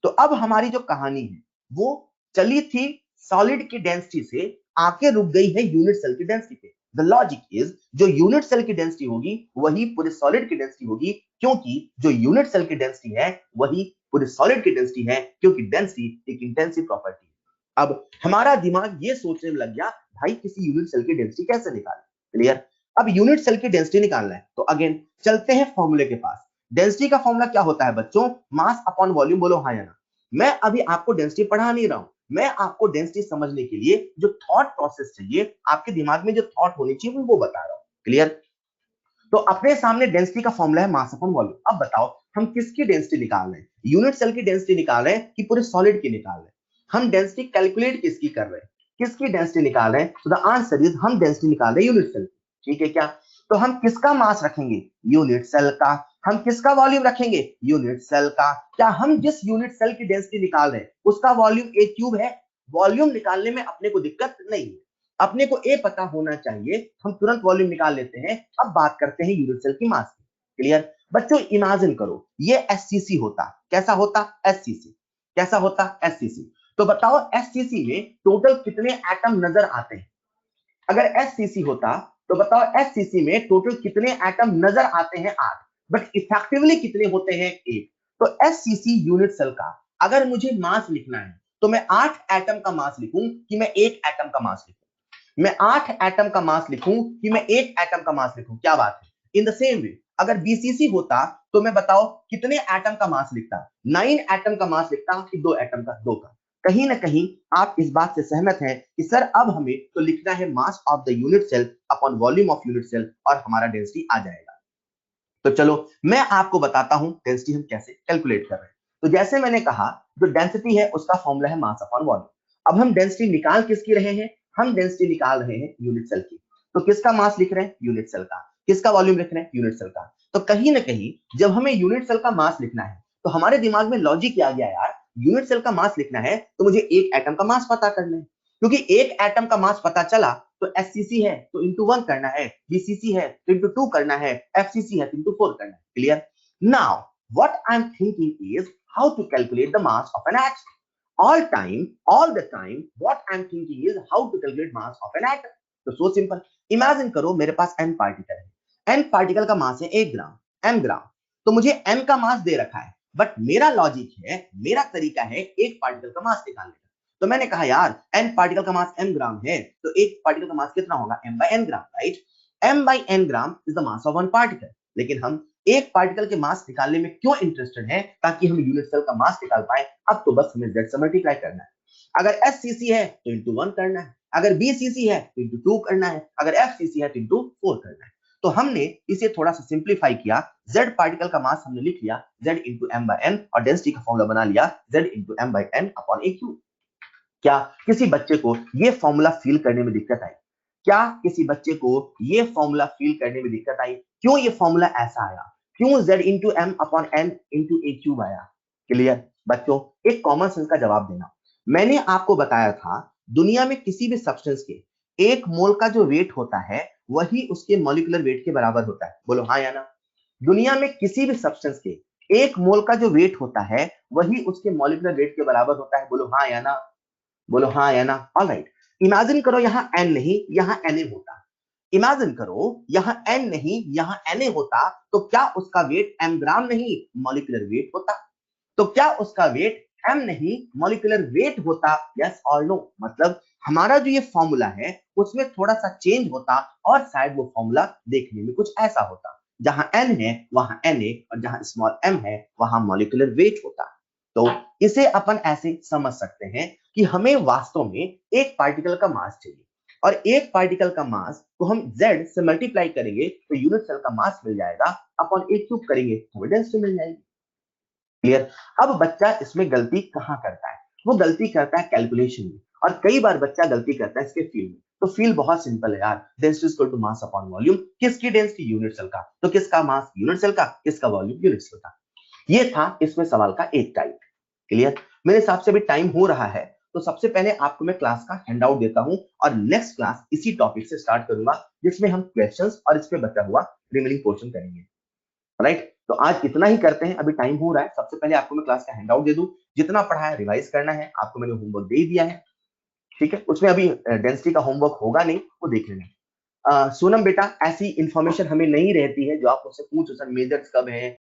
तो अब हमारी जो कहानी है वो चली थी सॉलिड की डेंसिटी से, आके रुक गई है यूनिट सेल की डेंसिटी पे। द लॉजिक इज, जो यूनिट सेल की डेंसिटी होगी वही पूरे सॉलिड की डेंसिटी होगी, क्योंकि जो यूनिट सेल की डेंसिटी है वही पूरे सॉलिड की डेंसिटी है, क्योंकि डेंसिटी एक इंटेंसिव प्रॉपर्टी है। अब हमारा दिमाग ये सोचने में लग गया, भाई किसी यूनिट सेल की डेंसिटी कैसे निकालें? क्लियर? अब यूनिट सेल की डेंसिटी निकालना है तो अगेन चलते हैं फॉर्मूले के पास। डेंसिटी का फॉर्मूला क्या होता है बच्चों? मास अपॉन वॉल्यूम। बोलो हाँ या ना। मैं अभी आपको डेंसिटी पढ़ा नहीं रहा हूं, मैं आपको डेंसिटी समझने के लिए जो थॉट प्रोसेस चाहिए, आपके दिमाग में जो थॉट होनी चाहिए वो बता रहा हूं। क्लियर? तो अपने सामने डेंसिटी का फॉर्मूला है मास अपॉन वॉल्यूम। अब बताओ हम किसकी डेंसिटी निकाल रहे हैं? यूनिट सेल की डेंसिटी निकाल रहे हैं कि पूरे सॉलिड की निकाल रहे हैं? हम डेंसिटी कैलकुलेट किसकी कर रहे हैं? किसकी डेंसिटी निकाल रहे हैं? तो द आंसर इज, हम डेंसिटी निकाल रहे हैं यूनिट सेल की। ठीक है क्या? तो हम किसका मास रखेंगे? यूनिट सेल का। हम किसका वॉल्यूम रखेंगे? यूनिट सेल का। क्या हम जिस यूनिट सेल की डेंसिटी निकाल रहे हैं उसका वॉल्यूम ए क्यूब है? वॉल्यूम निकालने में अपने को दिक्कत नहीं है, अपने को ए पता होना चाहिए, हम तुरंत वॉल्यूम निकाल लेते हैं। अब बात करते हैं यूनिट सेल की मास की। क्लियर? बच्चों इमेजिन करो ये एससीसी होता, कैसा होता? एससीसी। कैसा होता? एससीसी। तो बताओ एससीसी में टोटल कितने एटम नजर आते हैं? अगर एससीसी होता तो बताओ एससीसी में टोटल कितने एटम नजर आते हैं? 8। बट इफेक्टिवली कितने होते हैं? 8। तो एससीसी यूनिट सेल का अगर मुझे मास लिखना है तो मैं 8 एटम का मास लिखूं कि मैं 1 एटम का मास लिखूं? मैं 8 एटम का मास लिखूं कि मैं 1 एटम का मास लिखूं? क्या बात है? इन द सेम वे अगर बीसीसी होता तो मैं बताओ कितने एटम का मास लिखता? 9 एटम का मास लिखता कि 2 एटम का? 2 का। कहीं ना कहीं आप इस बात से सहमत हैं कि सर अब हमें तो लिखना है mass of the unit cell upon volume of unit cell और हमारा डेंसिटी आ जाएगा। तो चलो मैं आपको बताता हूं डेंसिटी हम कैसे कैलकुलेट कर रहे हैं। तो जैसे मैंने कहा जो डेंसिटी है उसका फॉर्मूला है मास अपॉन वॉल्यूम। अब हम डेंसिटी निकाल किसकी रहे हैं? हम डेंसिटी निकाल रहे हैं यूनिट सेल की। तो किसका मास लिख रहे हैं? यूनिट सेल का। किसका वॉल्यूम लिख रहे हैं? यूनिट सेल का। तो कहीं ना कहीं जब हमें यूनिट सेल का मास लिखना है तो हमारे दिमाग में लॉजिक आ गया, यार यूनिट सेल का मास लिखना है तो मुझे एक एटम का मास पता करना है, क्योंकि एक एटम का मास पता चला तो एससीसी है तो इंटू 1 करना है, बीसीसी है तो इंटू 2 करना है, एफसीसी है तो इंटू 4 करना है। Clear? Now what I am thinking is how to calculate the mass of an atom. all the time what I'm thinking is how to calculate mass of an atom. तो so simple, imagine करो मेरे पास n particle है, n particle का मास है 1 ग्राम, m ग्राम। तो मुझे n का मास दे रखा है, बट मेरा लॉजिक है, मेरा तरीका है एक पार्टिकल का मास निकालने का। तो मैंने कहा यार n पार्टिकल का मास m ग्राम है तो एक पार्टिकल का मास कितना होगा? m by n gram, right? m by n gram is the mass of one particle. लेकिन हम एक पार्टिकल के मास निकालने में क्यों इंटरेस्टेड है? ताकि हम यूनिट सेल का मास निकाल पाए। अब तो बस हमें z से मल्टीप्लाई करना है। अगर एससीसी है तो इंटू 1 करना है, अगर बीसीसी है तो इंटू 2 करना है, अगर एफसीसी है तो इंटू 4 करना है। तो हमने इसे थोड़ा सा सिंप्लीफाई किया, z पार्टिकल का मास हमने लिख लिया z into M by N और डेंसिटी का फॉर्मूला बना लिया z into M by N upon A cube. क्या किसी बच्चे को ये फॉर्मूला फील करने में दिक्कत आई? क्या किसी बच्चे को ये फॉर्मूला फील करने में दिक्कत आई? क्यों ये फॉर्मूला ऐसा आया? क्यों z into M upon N into A cube आया? क्लियर? बच्चों एक कॉमन सेंस का जवाब देना। मैंने आपको बताया था दुनिया में किसी भी सब्सटेंस के 1 मोल का जो वेट होता है वही उसके मॉलिक्यूलर वेट के बराबर होता है। बोलो हाँ या ना। दुनिया में किसी भी सब्सटेंस के 1 मोल का जो वेट होता है वही उसके मॉलिक्यूलर वेट के बराबर होता है। बोलो हाँ या ना। बोलो हाँ या ना। ऑलराइट। इमेजिन करो यहाँ n नहीं, यहाँ Na होता। इमेजिन करो यहाँ n नहीं, यहाँ Na होता तो क्या उसका वेट m ग्राम नहीं मॉलिक्यूलर वेट होता? तो क्या उसका वेट m नहीं मॉलिक्यूलर वेट होता? यस और नो। मतलब हमारा जो ये फॉर्मूला है उसमें थोड़ा सा चेंज होता और शायद वो फॉर्मूला देखने में कुछ ऐसा होता। जहां n है वहां Na और जहां स्मॉल m है वहां मॉलिक्यूलर वेट होता। तो इसे अपन ऐसे समझ सकते हैं कि हमें वास्तव में एक पार्टिकल का मास चाहिए और एक पार्टिकल का मास को हम z से मल्टीप्लाई करेंगे तो यूनिट सेल का मास मिल जाएगा, अपॉन a क्यूब करेंगे तो डेंसिटी मिल जाएगी। क्लियर। अब बच्चा इसमें गलती कहां करता है? वो गलती करता है कैलकुलेशन में, और कई बार बच्चा गलती करता है इसके फील में। तो फील बहुत सिंपल है यार, density is equal to mass upon volume. किसकी डेंसिटी? यूनिट सेल का। तो किसका मास? यूनिट सेल का। किसका वॉल्यूम? यूनिट सेल का। ये था इसमें सवाल का एक टाइप। क्लियर। मेरे हिसाब से भी टाइम हो रहा है, तो सबसे पहले आपको मैं क्लास का हैंडआउट देता हूं और नेक्स्ट क्लास इसी टॉपिक से स्टार्ट करूंगा जिसमें हम क्वेश्चंस और इसमें बचा हुआ रिमेनिंग पोर्शन करेंगे। राइट। तो आज इतना ही करते हैं, अभी टाइम हो रहा है। सबसे पहले आपको मैं क्लास का हैंडआउट दे दूं, जितना पढ़ा है रिवाइज करना है। आपको मैंने होमवर्क दे दिया है, ठीक है। उसमें अभी डेंसिटी का होमवर्क होगा नहीं, वो देख लेना। सोनम बेटा, ऐसी इंफॉर्मेशन हमें नहीं रहती है जो आप मुझसे पूछ सर मेजर्स कब है,